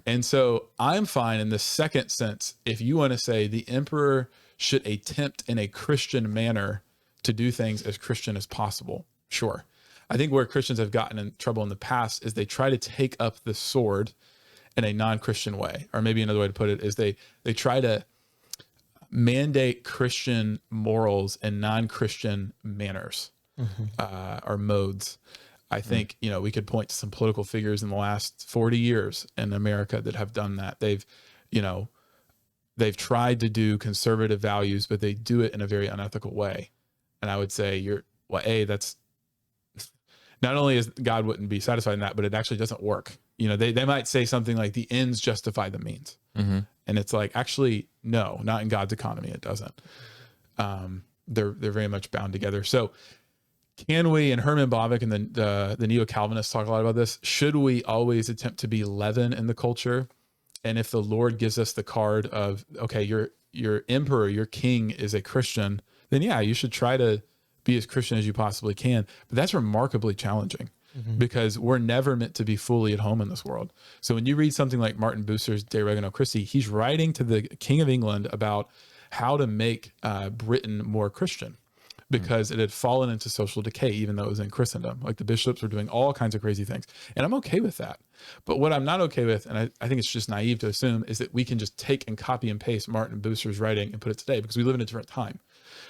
And so I'm fine in the second sense. If you want to say the emperor should attempt in a Christian manner to do things as Christian as possible, sure. I think where Christians have gotten in trouble in the past is they try to take up the sword in a non-Christian way. Or maybe another way to put it is they try to mandate Christian morals and non-Christian manners, or modes. I think, we could point to some political figures in the last 40 years in America that have done that. They've tried to do conservative values, but they do it in a very unethical way. And I would say that's not only is God wouldn't be satisfied in that, but it actually doesn't work. They might say something like the ends justify the means. Mm-hmm. And it's like, actually, no, not in God's economy. It doesn't. They're very much bound together. So can we, and Herman Bavinck and the neo-Calvinists talk a lot about this, should we always attempt to be leaven in the culture? And if the Lord gives us the card of, okay, your emperor, your king is a Christian, then yeah, you should try to be as Christian as you possibly can. But that's remarkably challenging, because we're never meant to be fully at home in this world. So when you read something like Martin Bucer's De Regno Christi, he's writing to the King of England about how to make Britain more Christian, because it had fallen into social decay, even though it was in Christendom. Like, the bishops were doing all kinds of crazy things. And I'm okay with that. But what I'm not okay with, and I think it's just naive to assume, is that we can just take and copy and paste Martin Bucer's writing and put it today, because we live in a different time.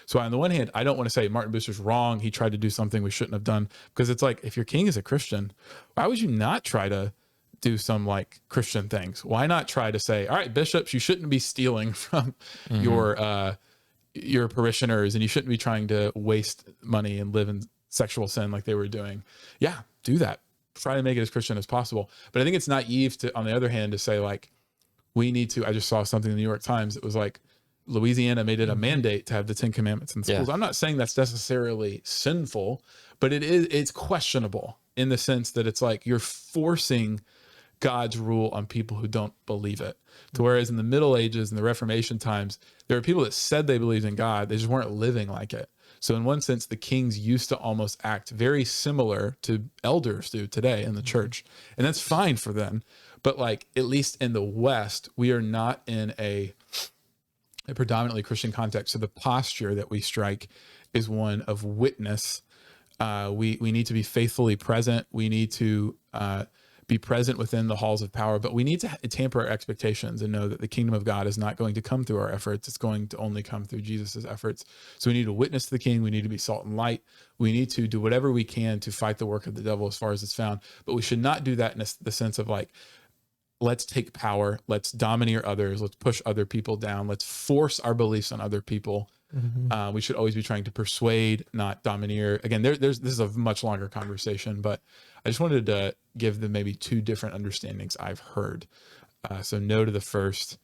So on the one hand, I don't want to say Martin Bucer's wrong. He tried to do something we shouldn't have done, because it's like, if your king is a Christian, why would you not try to do some like Christian things? Why not try to say, all right, bishops, you shouldn't be stealing from your parishioners, and you shouldn't be trying to waste money and live in sexual sin like they were doing. Yeah, do that. Try to make it as Christian as possible. But I think it's naive to, on the other hand, to say like, we need to, I just saw something in the New York Times that was like, Louisiana made it a mandate to have the 10 Commandments in schools. Yeah. I'm not saying that's necessarily sinful, but it's questionable in the sense that it's like you're forcing God's rule on people who don't believe it. To whereas in the Middle Ages and the Reformation times, there are people that said they believed in God, they just weren't living like it. So in one sense, the kings used to almost act very similar to elders do today in the church. And that's fine for them. But like, at least in the West, we are not in a predominantly Christian context. So the posture that we strike is one of witness. We need to be faithfully present. We need to be present within the halls of power, but we need to tamper our expectations and know that the kingdom of God is not going to come through our efforts. It's going to only come through Jesus's efforts. So we need to witness the king. We need to be salt and light. We need to do whatever we can to fight the work of the devil as far as it's found, but we should not do that in the sense of like, let's take power, let's domineer others, let's push other people down, let's force our beliefs on other people. We should always be trying to persuade, not domineer. Again, this is a much longer conversation, but I just wanted to give them maybe two different understandings I've heard. So no to the first,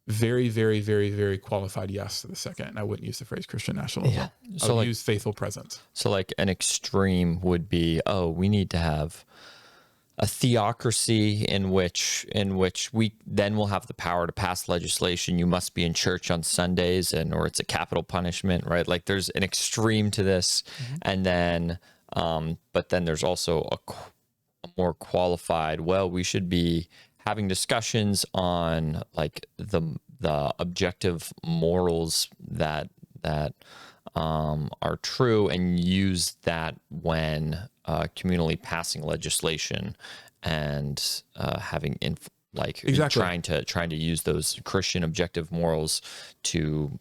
very, very, very, very qualified yes to the second. And I wouldn't use the phrase Christian nationalism. Yeah. I would use faithful presence. So like an extreme would be, we need to have a theocracy in which we then will have the power to pass legislation. You must be in church on Sundays, or it's a capital punishment, right? Like there's an extreme to this, and then but then there's also a more qualified. Well, we should be having discussions on like the objective morals that are true, and use that when communally passing legislation and having Exactly. trying to use those Christian objective morals to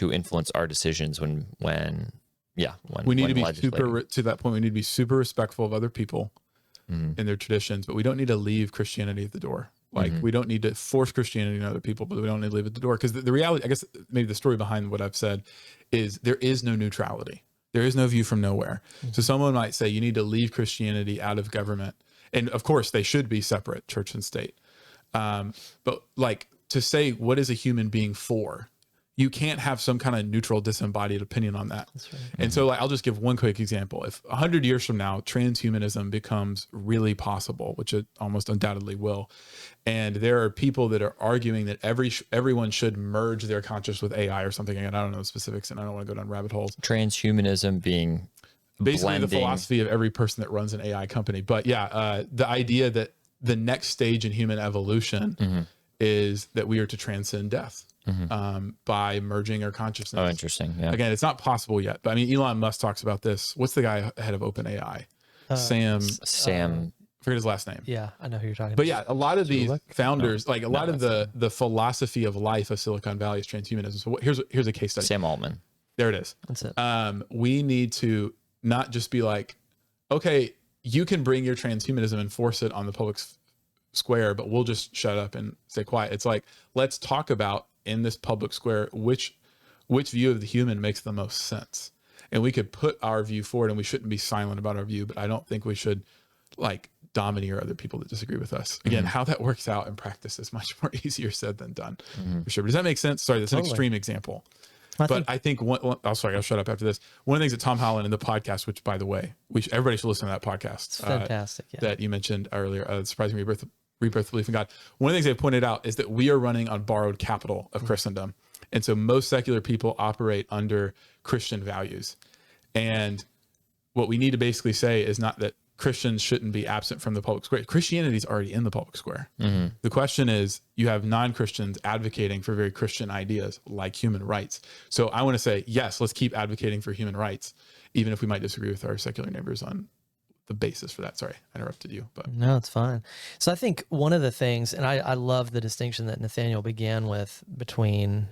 influence our decisions when we need to be legislating. to that point, we need to be super respectful of other people and their traditions, but we don't need to leave Christianity at the door. Like we don't need to force Christianity on other people, but we don't need to leave it at the door. Because the reality, I guess maybe the story behind what I've said is there is no neutrality. There is no view from nowhere. So someone might say you need to leave Christianity out of government. And of course they should be separate, church and state. But like to say, what is a human being for? You can't have some kind of neutral, disembodied opinion on that. That's right. And so like, I'll just give one quick example. If 100 years from now, transhumanism becomes really possible, which it almost undoubtedly will, and there are people that are arguing that everyone should merge their conscious with AI or something. Again, I don't know the specifics, and I don't want to go down rabbit holes. Transhumanism being basically blending. The philosophy of every person that runs an AI company. But yeah, the idea that the next stage in human evolution is that we are to transcend death. By merging our consciousness. Oh, interesting. Yeah. Again, it's not possible yet, but I mean, Elon Musk talks about this. What's the guy head of OpenAI? Sam. Forget his last name. Yeah, I know who you're talking about. But yeah, a lot of these founders, like a lot of the philosophy of life of Silicon Valley is transhumanism. So here's a case study. Sam Altman. There it is. That's it. We need to not just be like, okay, you can bring your transhumanism and force it on the public square, but we'll just shut up and stay quiet. It's like, let's talk about in this public square, which view of the human makes the most sense. And we could put our view forward, and we shouldn't be silent about our view, but I don't think we should like domineer other people that disagree with us. Again, how that works out in practice is much more easier said than done, for sure. But does that make sense? Sorry, that's an extreme example. I think I'll shut up after this. One of the things that Tom Holland in the podcast, which by the way, everybody should listen to that podcast. It's fantastic. That you mentioned earlier, Surprising Rebirth Belief in God. One of the things they pointed out is that we are running on borrowed capital of Christendom. And so most secular people operate under Christian values. And what we need to basically say is not that Christians shouldn't be absent from the public square. Christianity is already in the public square. The question is, you have non-Christians advocating for very Christian ideas like human rights. So I want to say, yes, let's keep advocating for human rights, even if we might disagree with our secular neighbors on the basis for that. Sorry, I interrupted you, but no, it's fine. So I think one of the things, and I love the distinction that Nathaniel began with between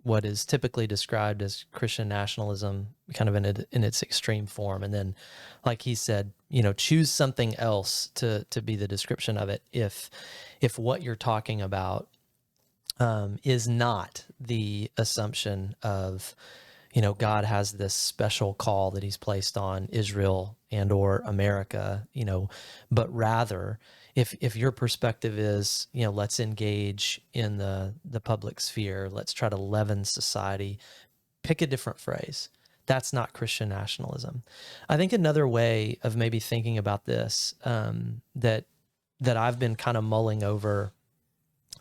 what is typically described as Christian nationalism, kind of in its extreme form, and then, like he said, choose something else to be the description of it. If what you're talking about is not the assumption of, God has this special call that he's placed on Israel and or America, but rather if your perspective is, let's engage in the public sphere, let's try to leaven society, pick a different phrase. That's not Christian nationalism. I think another way of maybe thinking about this that I've been kind of mulling over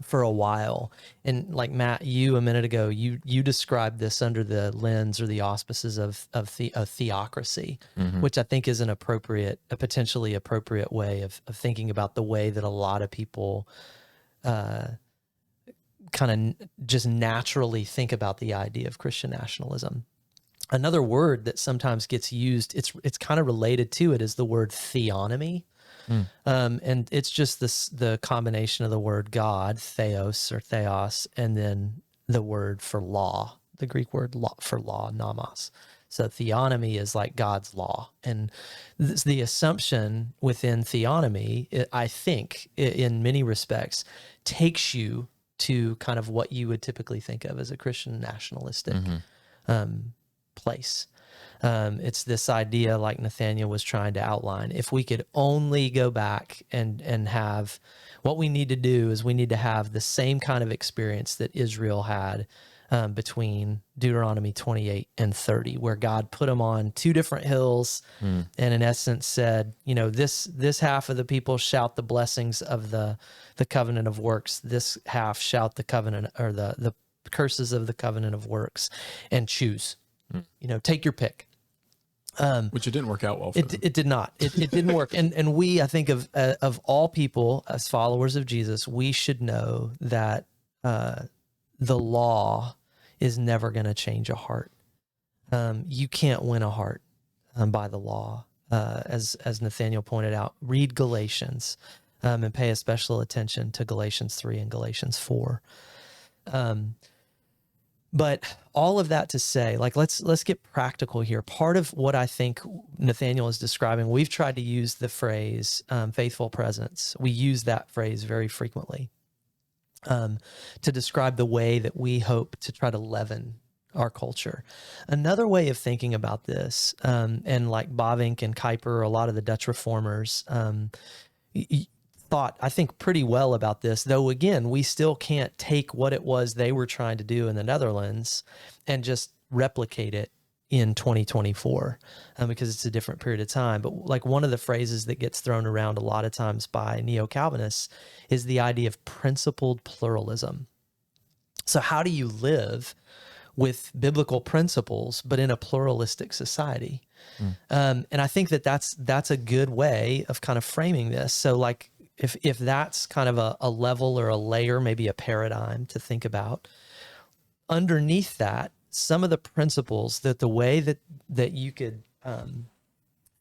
for a while, and like Matt, you a minute ago, you described this under the lens or the auspices of theocracy, which I think is a potentially appropriate way of thinking about the way that a lot of people kind of just naturally think about the idea of Christian nationalism. Another word that sometimes gets used, it's kind of related to it, is the word theonomy. And it's just the combination of the word God, theos or theos, and then the word for law, the Greek word for law, nomos. So theonomy is like God's law. And the assumption within theonomy, I think, in many respects, takes you to kind of what you would typically think of as a Christian nationalistic place. It's this idea, like Nathaniel was trying to outline. If we could only go back and have, what we need to do is we need to have the same kind of experience that Israel had between Deuteronomy 28 and 30, where God put them on two different hills and in essence said, this half of the people shout the blessings of the covenant of works. This half shout the covenant or the curses of the covenant of works, and choose. Take your pick. Which it didn't work out well for them. It did not. It didn't work. And we, I think of all people as followers of Jesus, we should know that the law is never going to change a heart. You can't win a heart by the law. As Nathaniel pointed out, read Galatians and pay a special attention to Galatians 3 and Galatians 4. But all of that to say, like, let's get practical here. Part of what I think Nathaniel is describing, we've tried to use the phrase faithful presence. We use that phrase very frequently to describe the way that we hope to try to leaven our culture. Another way of thinking about this, and like Bavinck and Kuyper, a lot of the Dutch reformers, thought, I think, pretty well about this, though again, we still can't take what it was they were trying to do in the Netherlands and just replicate it in 2024 because it's a different period of time. But like one of the phrases that gets thrown around a lot of times by neo-Calvinists is the idea of principled pluralism. So how do you live with biblical principles, but in a pluralistic society? And I think that's a good way of kind of framing this. So like, if that's kind of a level or a layer, maybe a paradigm to think about, underneath that, some of the principles that the way that you could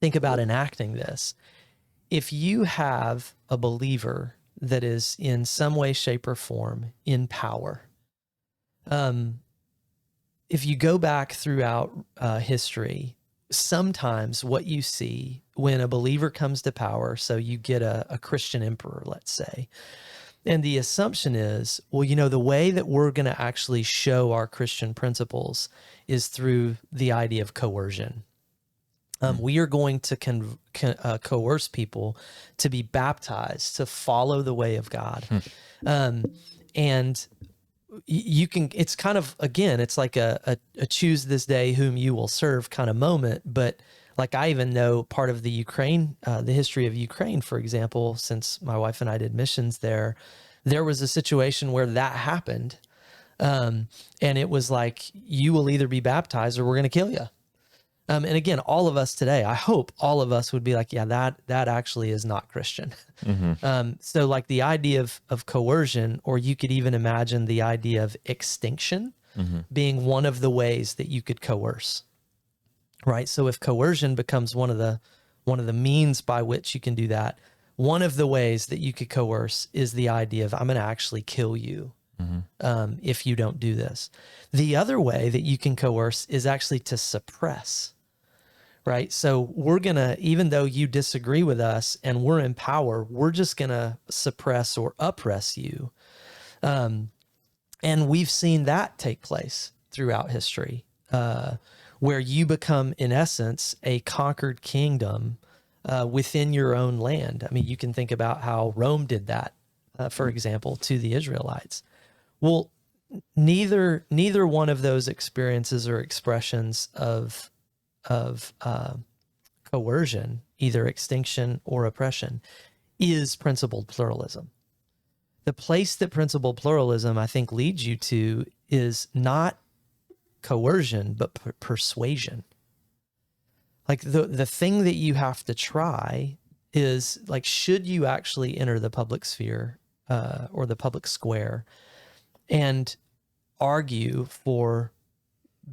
think about enacting this, if you have a believer that is in some way, shape, or form in power, if you go back throughout history, sometimes what you see when a believer comes to power, so you get a Christian emperor, let's say, and the assumption is, well, the way that we're going to actually show our Christian principles is through the idea of coercion. We are going to coerce people to be baptized, to follow the way of God. And you can, it's kind of, again, it's like a choose this day whom you will serve kind of moment. But like, I even know part of the Ukraine, the history of Ukraine, for example, since my wife and I did missions there was a situation where that happened. And it was like, you will either be baptized or we're going to kill you. And again, all of us today, I hope all of us would be like, yeah, that actually is not Christian. So like the idea of coercion, or you could even imagine the idea of extinction being one of the ways that you could coerce, right? So if coercion becomes one of the means by which you can do that, one of the ways that you could coerce is the idea of, I'm going to actually kill you if you don't do this. The other way that you can coerce is actually to suppress. Right. So we're going to, even though you disagree with us and we're in power, we're just going to suppress or oppress you. And we've seen that take place throughout history, where you become, in essence, a conquered kingdom within your own land. I mean, you can think about how Rome did that, for example, to the Israelites. Well, neither one of those experiences or expressions of coercion, either extinction or oppression, is principled pluralism. The place that principled pluralism, I think, leads you to is not coercion, but persuasion. Like the thing that you have to try is, like, should you actually enter the public sphere or the public square and argue for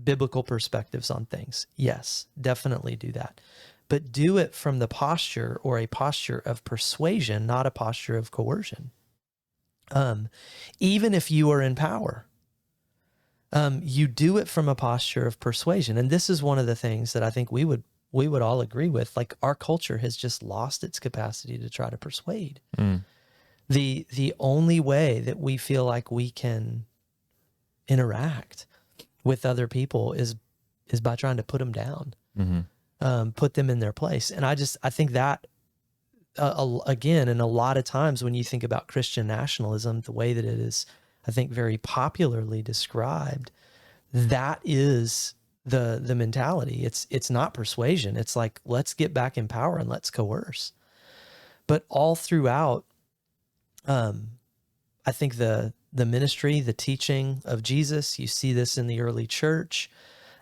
biblical perspectives on things? Yes, definitely do that. But do it from the posture or a posture of persuasion, not a posture of coercion. Even if you are in power, you do it from a posture of persuasion. And this is one of the things that I think we would all agree with. Like, our culture has just lost its capacity to try to persuade. The only way that we feel like we can interact with other people is by trying to put them down, put them in their place. And I think that, again, and a lot of times when you think about Christian nationalism, the way that it is, I think, very popularly described, that is the mentality. It's not persuasion. It's like, let's get back in power and let's coerce. But all throughout, I think the ministry, the teaching of Jesus, you see this in the early church.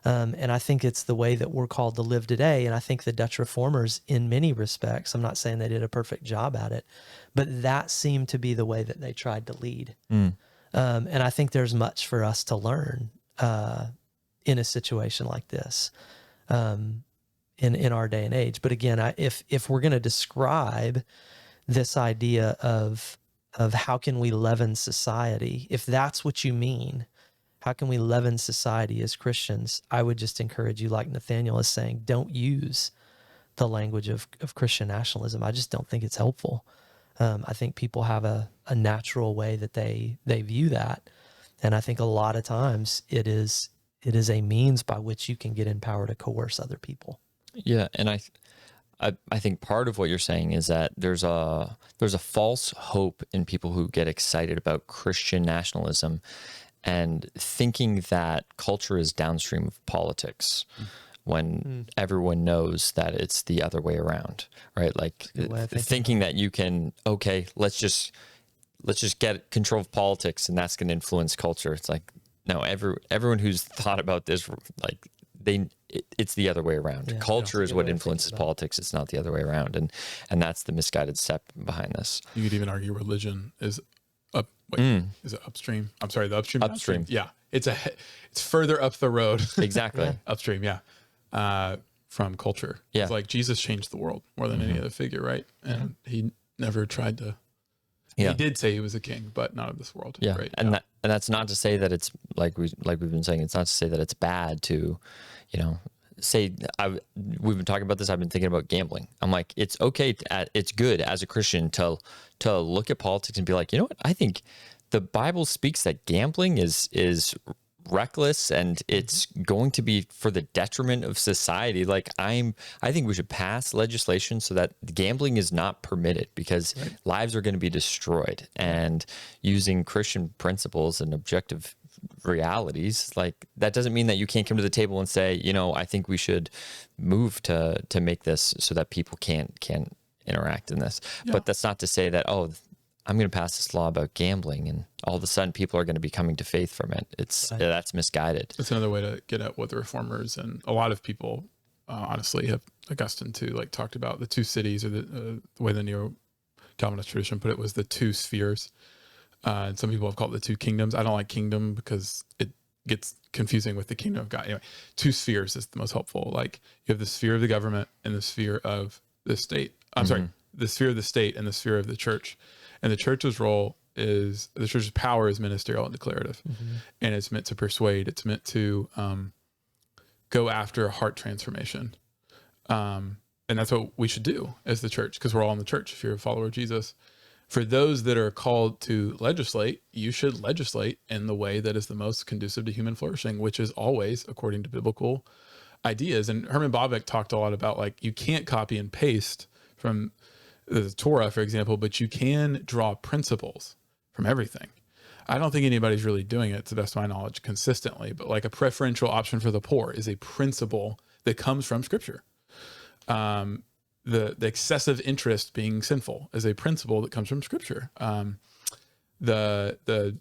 And I think it's the way that we're called to live today. And I think the Dutch reformers, in many respects, I'm not saying they did a perfect job at it, but that seemed to be the way that they tried to lead. And I think there's much for us to learn in a situation like this in our day and age. But again, if we're going to describe this idea of how can we leaven society, if that's what you mean, how can we leaven society as Christians? I would just encourage you, like Nathaniel is saying, don't use the language of Christian nationalism. I just don't think it's helpful. I think people have a natural way that they view that. And I think a lot of times it is a means by which you can get in power to coerce other people. Yeah, and I think part of what you're saying is that there's a false hope in people who get excited about Christian nationalism and thinking that culture is downstream of politics when everyone knows that it's the other way around, right? Like thinking that you can, okay, let's just get control of politics and that's going to influence culture. It's like, no, everyone who's thought about this, like it's the other way around. Yeah, culture is what influences politics. It's not the other way around. And that's the misguided step behind this. You could even argue religion is is it upstream? I'm sorry, the upstream. Upstream. Yeah. It's further up the road. Exactly. Upstream. Yeah. From culture. Yeah. It's like Jesus changed the world more than any other figure. Right. And he never tried to, he did say he was a king, but not of this world. Yeah. Right? And that's not to say that it's like we've been saying, it's not to say that it's bad to, we've been talking about this. I've been thinking about gambling. I'm like, it's okay. It's good as a Christian to look at politics and be like, you know what? I think the Bible speaks that gambling is reckless and it's going to be for the detriment of society. Like I think we should pass legislation so that gambling is not permitted because lives are going to be destroyed. And using Christian principles and objective realities, like that doesn't mean that you can't come to the table and say, I think we should move to make this so that people can't interact in this. Yeah. But that's not to say that, I'm going to pass this law about gambling and all of a sudden people are going to be coming to faith from it. That's misguided. It's another way to get at what the reformers and a lot of people honestly have Augustine too, like talked about the two cities, or the way the Neo-Calvinist tradition put it was the two spheres. And some people have called it the two kingdoms. I don't like kingdom because it gets confusing with the kingdom of God. Anyway, two spheres is the most helpful. Like you have the sphere of the government and the sphere of the state. I'm sorry, the sphere of the state and the sphere of the church. And the church's church's power is ministerial and declarative. And it's meant to persuade. It's meant to go after a heart transformation. And that's what we should do as the church, because we're all in the church if you're a follower of Jesus. For those that are called to legislate, you should legislate in the way that is the most conducive to human flourishing, which is always according to biblical ideas. And Herman Bavinck talked a lot about like, you can't copy and paste from the Torah, for example, but you can draw principles from everything. I don't think anybody's really doing it, to the best of my knowledge, consistently, but like a preferential option for the poor is a principle that comes from Scripture. The excessive interest being sinful is a principle that comes from Scripture. The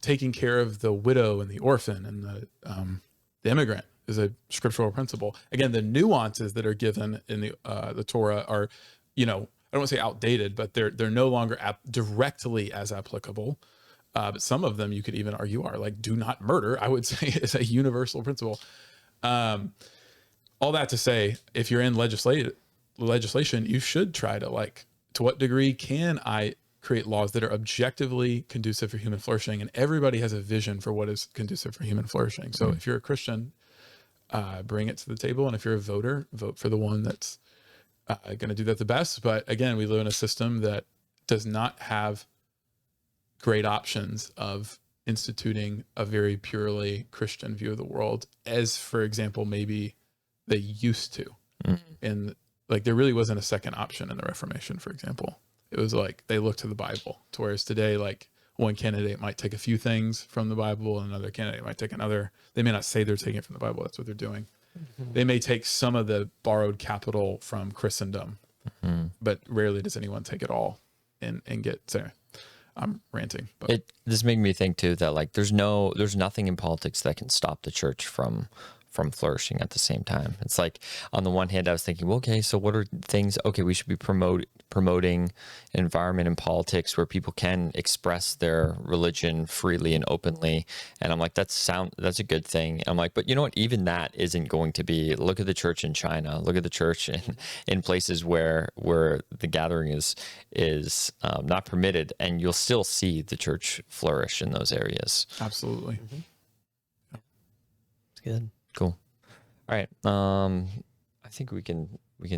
taking care of the widow and the orphan and the immigrant is a scriptural principle. Again, the nuances that are given in the Torah are, I don't want to say outdated, but they're no longer directly as applicable. But some of them you could even argue are like, do not murder, I would say is a universal principle. All that to say, if you're in legislation, you should try to to what degree can I create laws that are objectively conducive for human flourishing? And everybody has a vision for what is conducive for human flourishing. So if you're a Christian, bring it to the table. And if you're a voter, vote for the one that's going to do that the best. But again, we live in a system that does not have great options of instituting a very purely Christian view of the world, as, for example, maybe they used to. And like, there really wasn't a second option in the Reformation, for example. It was like they looked to the Bible, to whereas today, like, one candidate might take a few things from the Bible and another candidate might take another. They may not say they're taking it from the Bible. That's what they're doing. They may take some of the borrowed capital from Christendom, but rarely does anyone take it all and get there. I'm ranting, but this made me think too that like there's nothing in politics that can stop the church from flourishing at the same time. It's like, on the one hand, I was thinking, well, okay, so what are things? Okay, we should be promoting an environment in politics where people can express their religion freely and openly. And I'm like, that's a good thing. And I'm like, but you know what? Even that isn't going to be. Look at the church in China. Look at the church in places where the gathering is not permitted, and you'll still see the church flourish in those areas. Absolutely. It's good. Cool. All right. I think we can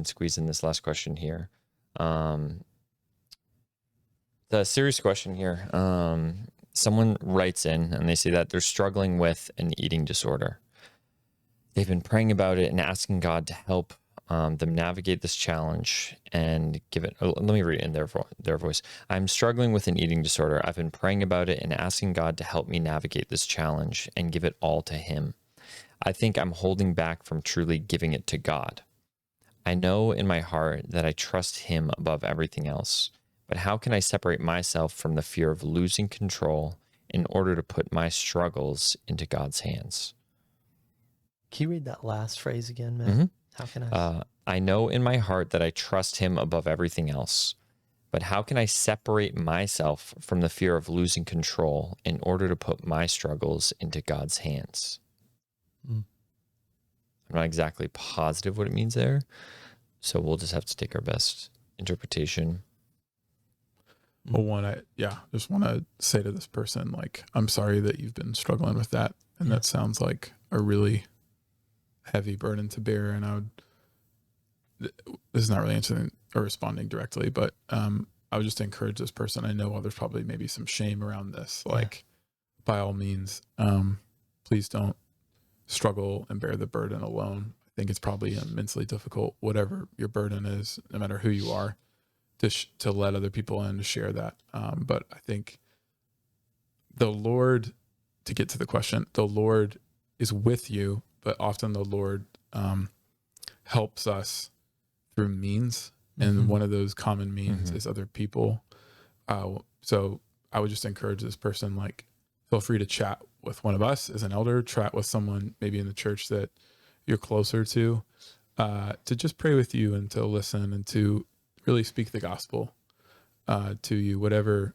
squeeze in this last question here. The serious question here. Someone writes in and they say that they're struggling with an eating disorder. They've been praying about it and asking God to help them navigate this challenge and give it. Let me read it in their voice. I'm struggling with an eating disorder. I've been praying about it and asking God to help me navigate this challenge and give it all to Him. I think I'm holding back from truly giving it to God. I know in my heart that I trust Him above everything else, but how can I separate myself from the fear of losing control in order to put my struggles into God's hands? Can you read that last phrase again, man? How can I know in my heart that I trust Him above everything else, but how can I separate myself from the fear of losing control in order to put my struggles into God's hands? I'm not exactly positive what it means there, so we'll just have to take our best interpretation. Well, just want to say to this person, like, I'm sorry that you've been struggling with that, and that sounds like a really heavy burden to bear. And this is not really answering or responding directly, but I would just encourage this person. I know there's probably maybe some shame around this. Like, by all means, please don't struggle and bear the burden alone. I think it's probably immensely difficult, whatever your burden is, no matter who you are, to let other people in to share that. But I think the Lord, to get to the question, the Lord is with you, but often the Lord helps us through means. And one of those common means is other people. So I would just encourage this person, like, feel free to chat with one of us as an elder, chat with someone maybe in the church that you're closer to just pray with you and to listen and to really speak the gospel to you, whatever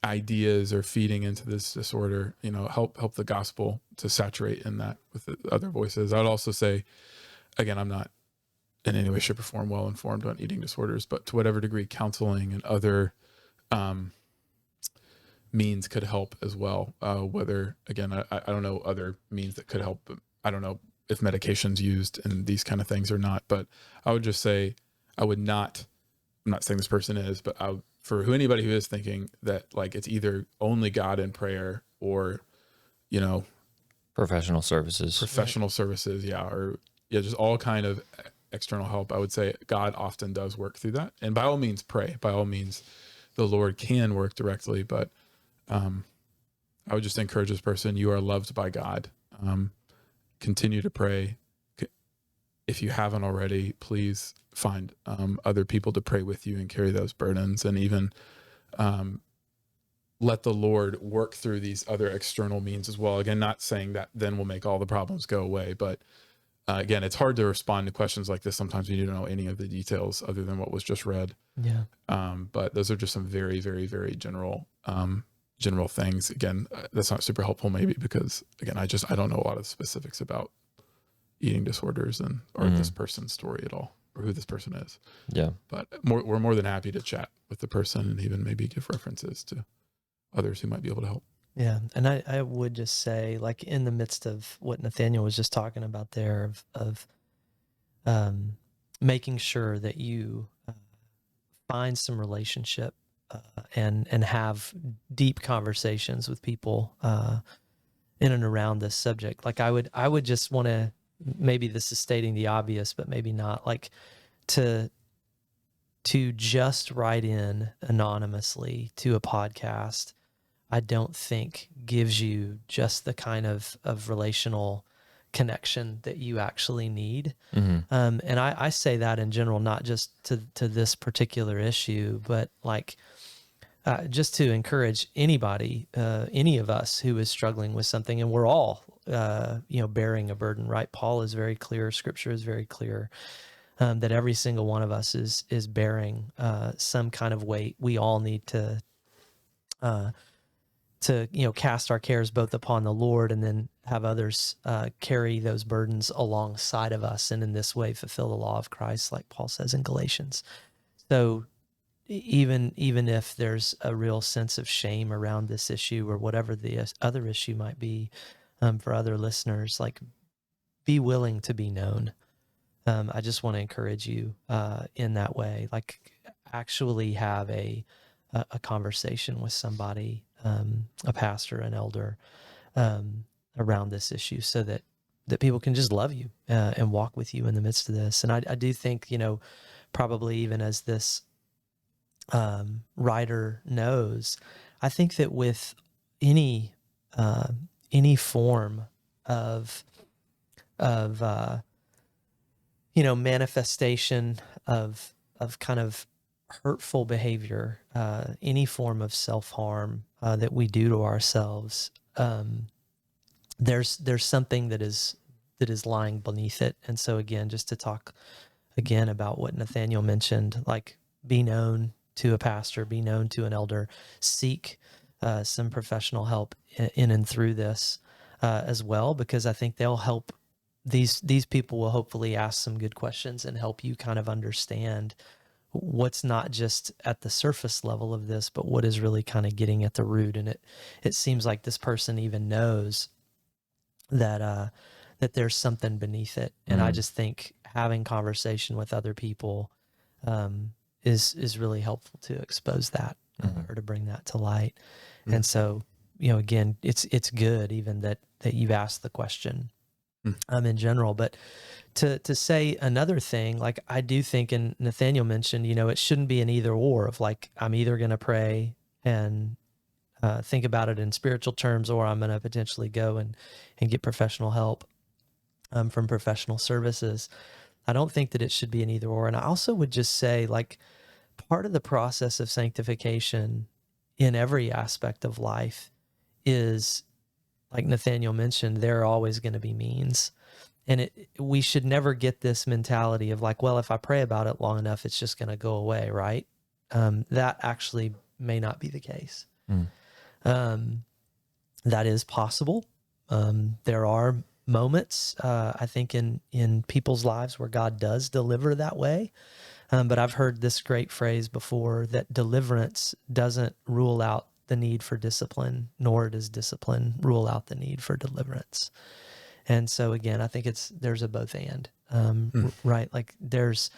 ideas are feeding into this disorder, help the gospel to saturate in that with the other voices. I'd also say, again, I'm not in any way, shape, or form well informed on eating disorders, but to whatever degree counseling and other means could help as well. Whether, again, I don't know other means that could help. I don't know if medication's used and these kind of things or not, but I would just say I'm not saying this person is, but for anybody who is thinking that, like, it's either only God in prayer or, Professional services. Services, or just all kind of external help. I would say God often does work through that, and by all means pray. By all means, the Lord can work directly, but I would just encourage this person: you are loved by God. Continue to pray. If you haven't already, please find other people to pray with you and carry those burdens, and even let the Lord work through these other external means as well. Again, not saying that then will make all the problems go away, but again, it's hard to respond to questions like this sometimes when you don't know any of the details other than what was just read. Yeah. But those are just some very, very, very general things. Again, that's not super helpful maybe because again, I don't know a lot of specifics about eating disorders or this person's story at all, or who this person is. Yeah. But we're more than happy to chat with the person and even maybe give references to others who might be able to help. Yeah. And I would just say, like, in the midst of what Nathaniel was just talking about there of making sure that you find some relationship and have deep conversations with people in and around this subject. Like I would just want to, maybe this is stating the obvious, but maybe not, like to just write in anonymously to a podcast, I don't think gives you just the kind of relational connection that you actually need. And I say that in general, not just to this particular issue, but like just to encourage anybody, any of us who is struggling with something, and we're all, bearing a burden, right? Paul is very clear. Scripture is very clear. That every single one of us is bearing some kind of weight. We all need to cast our cares both upon the Lord and then have others carry those burdens alongside of us, and in this way fulfill the law of Christ, like Paul says in Galatians. So even if there's a real sense of shame around this issue or whatever the other issue might be for other listeners, like, be willing to be known. I just want to encourage you in that way, like actually have a conversation with somebody, a pastor, an elder, around this issue, so that people can just love you and walk with you in the midst of this. And I do think, probably even as this writer knows, I think that with any form of manifestation of kind of hurtful behavior, any form of self-harm that we do to ourselves, there's something that is lying beneath it. And so again, just to talk again about what Nathaniel mentioned, like, be known to a pastor, be known to an elder, seek some professional help in and through this as well, because I think they'll help. These people will hopefully ask some good questions and help you kind of understand what's not just at the surface level of this, but what is really kind of getting at the root. And it seems like this person even knows that there's something beneath it. And I just think having conversation with other people is really helpful to expose that or to bring that to light. And so, again, it's good even that you've asked the question in general, but to say another thing, like, I do think, and Nathaniel mentioned, it shouldn't be an either or of like, I'm either going to pray and think about it in spiritual terms, or I'm going to potentially go and get professional help from professional services. I don't think that it should be an either or. And I also would just say, like, part of the process of sanctification in every aspect of life is, like Nathaniel mentioned, there are always going to be means. And we should never get this mentality of like, well, if I pray about it long enough, it's just going to go away, right? That actually may not be the case. That is possible. There are moments, I think, in people's lives where God does deliver that way. But I've heard this great phrase before, that deliverance doesn't rule out the need for discipline, nor does discipline rule out the need for deliverance. And so again, I think there's a both and, right? Like there's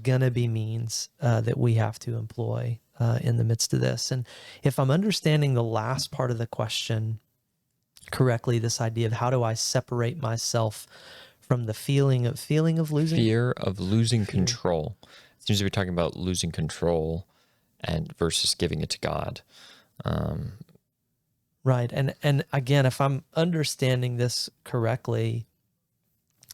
gonna be means that we have to employ in the midst of this. And if I'm understanding the last part of the question correctly, this idea of how do I separate myself from the feeling of losing Fear of losing control. It seems to be talking about losing control and versus giving it to God. Right. And again, if I'm understanding this correctly,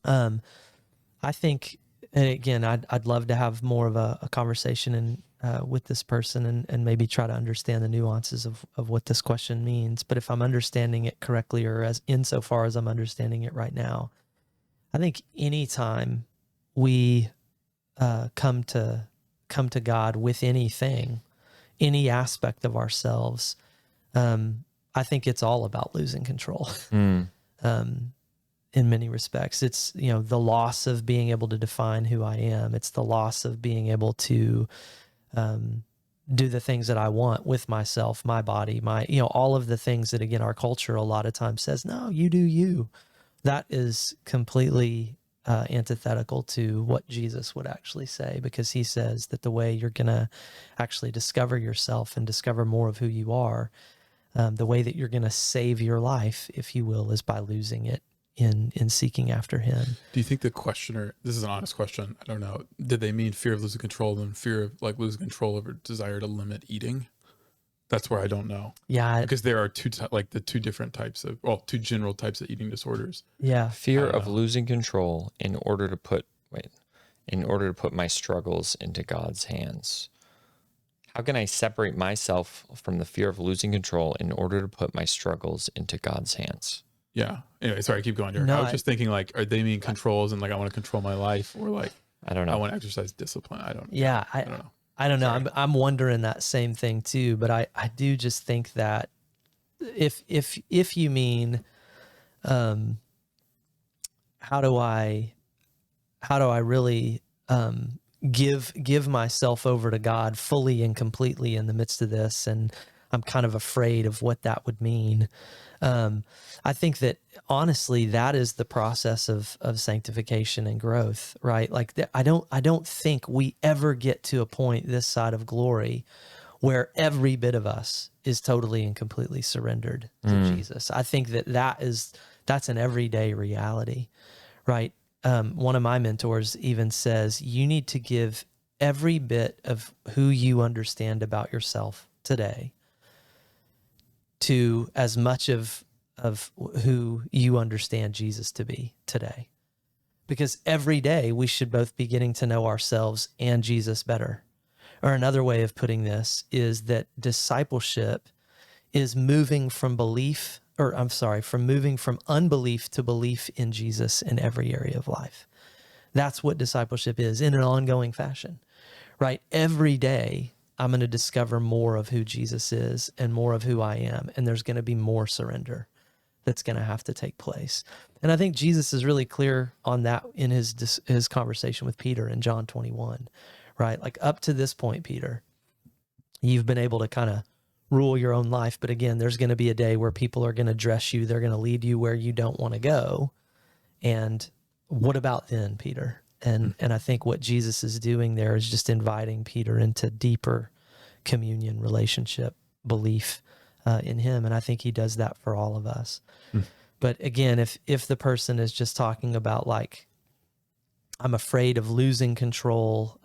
I think, and again, I'd love to have more of a conversation with this person and maybe try to understand the nuances of what this question means. But if I'm understanding it correctly, or as insofar as I'm understanding it right now, I think anytime we come to God with anything, any aspect of ourselves, I think it's all about losing control. In many respects, it's, the loss of being able to define who I am. It's the loss of being able to do the things that I want with myself, my body, all of the things that, again, our culture a lot of times says, no, you do you. That is completely antithetical to what Jesus would actually say, because he says that the way you're going to actually discover yourself and discover more of who you are, the way that you're going to save your life, if you will, is by losing it in seeking after him. Do you think the questioner, this is an honest question, I don't know, did they mean fear of losing control and fear of losing control over desire to limit eating? That's where I don't know. Yeah. Because there are two different types of, two general types of eating disorders. Yeah. Fear of losing control in order to put my struggles into God's hands. How can I separate myself from the fear of losing control in order to put my struggles into God's hands? Yeah. Anyway, sorry, keep going here. No, I was just thinking are they mean controls and I want to control my life, or I don't know. I want to exercise discipline. I don't know. I don't know. Sorry. I'm wondering that same thing too, but I do just think that if you mean, how do I really give myself over to God fully and completely in the midst of this, and I'm kind of afraid of what that would mean. I think that honestly, that is the process of sanctification and growth, right? I don't think we ever get to a point this side of glory where every bit of us is totally and completely surrendered to Jesus. I think that's an everyday reality, right? One of my mentors even says, you need to give every bit of who you understand about yourself today to as much of who you understand Jesus to be today. Because every day we should both be getting to know ourselves and Jesus better. Or another way of putting this is that discipleship is moving from moving from unbelief to belief in Jesus in every area of life. That's what discipleship is in an ongoing fashion, right? Every day I'm going to discover more of who Jesus is and more of who I am. And there's going to be more surrender that's going to have to take place. And I think Jesus is really clear on that in his conversation with Peter in John 21, right? Up to this point, Peter, you've been able to kind of rule your own life. But again, there's going to be a day where people are going to dress you. They're going to lead you where you don't want to go. And what about then, Peter? And I think what Jesus is doing there is just inviting Peter into deeper communion, relationship, belief in him. And I think he does that for all of us. But again, if the person is just talking about I'm afraid of losing control,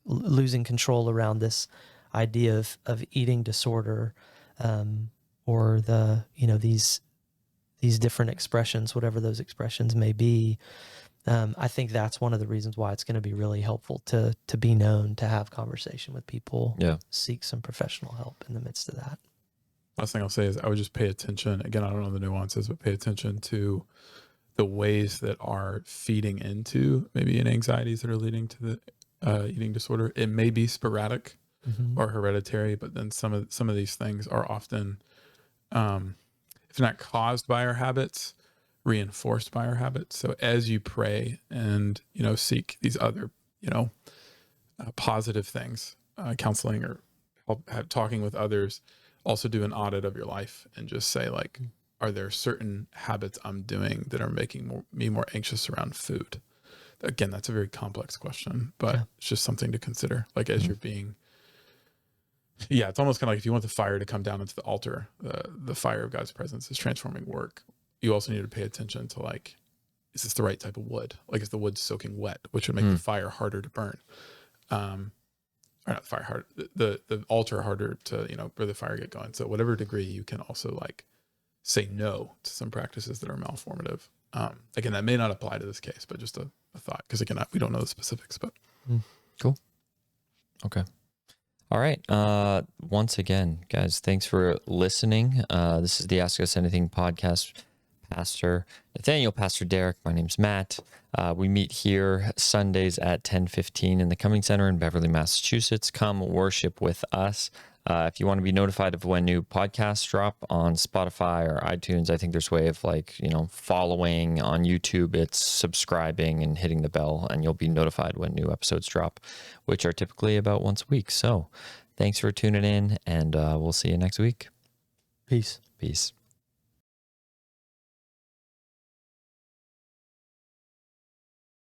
losing control around this idea of eating disorder, or these different expressions, whatever those expressions may be, I think that's one of the reasons why it's going to be really helpful to be known, to have conversation with people, seek some professional help in the midst of that. Last thing I'll say is I would just pay attention. Again, I don't know the nuances, but pay attention to the ways that are feeding into maybe in anxieties that are leading to the eating disorder. It may be sporadic or hereditary, but then some of these things are often, if not caused by our habits, reinforced by our habits. So as you pray and, seek these other, positive things, counseling or talking with others, also do an audit of your life and just say are there certain habits I'm doing that are making me more anxious around food? Again, that's a very complex question, but it's just something to consider. As you're being Yeah, it's almost kind of like if you want the fire to come down into the altar, the fire of God's presence is transforming work. You also need to pay attention to like, is this the right type of wood? Like, is the wood soaking wet, which would make the fire harder to burn? Or not fire hard, the altar harder to, where the fire get going. So whatever degree you can also like say no to some practices that are malformative. Again, that may not apply to this case, but just a thought, because again, we don't know the specifics, but. Cool. Okay. All right. Once again, guys, thanks for listening. This is the Ask Us Anything podcast. Pastor Nathaniel, Pastor Derek. My name's Matt. We meet here Sundays at 10:15 in the Cumming Center in Beverly, Massachusetts. Come worship with us. If you want to be notified of when new podcasts drop on Spotify or iTunes, I think there's a way of following. On YouTube, it's subscribing and hitting the bell, and you'll be notified when new episodes drop, which are typically about once a week. So thanks for tuning in, and we'll see you next week. Peace. Peace.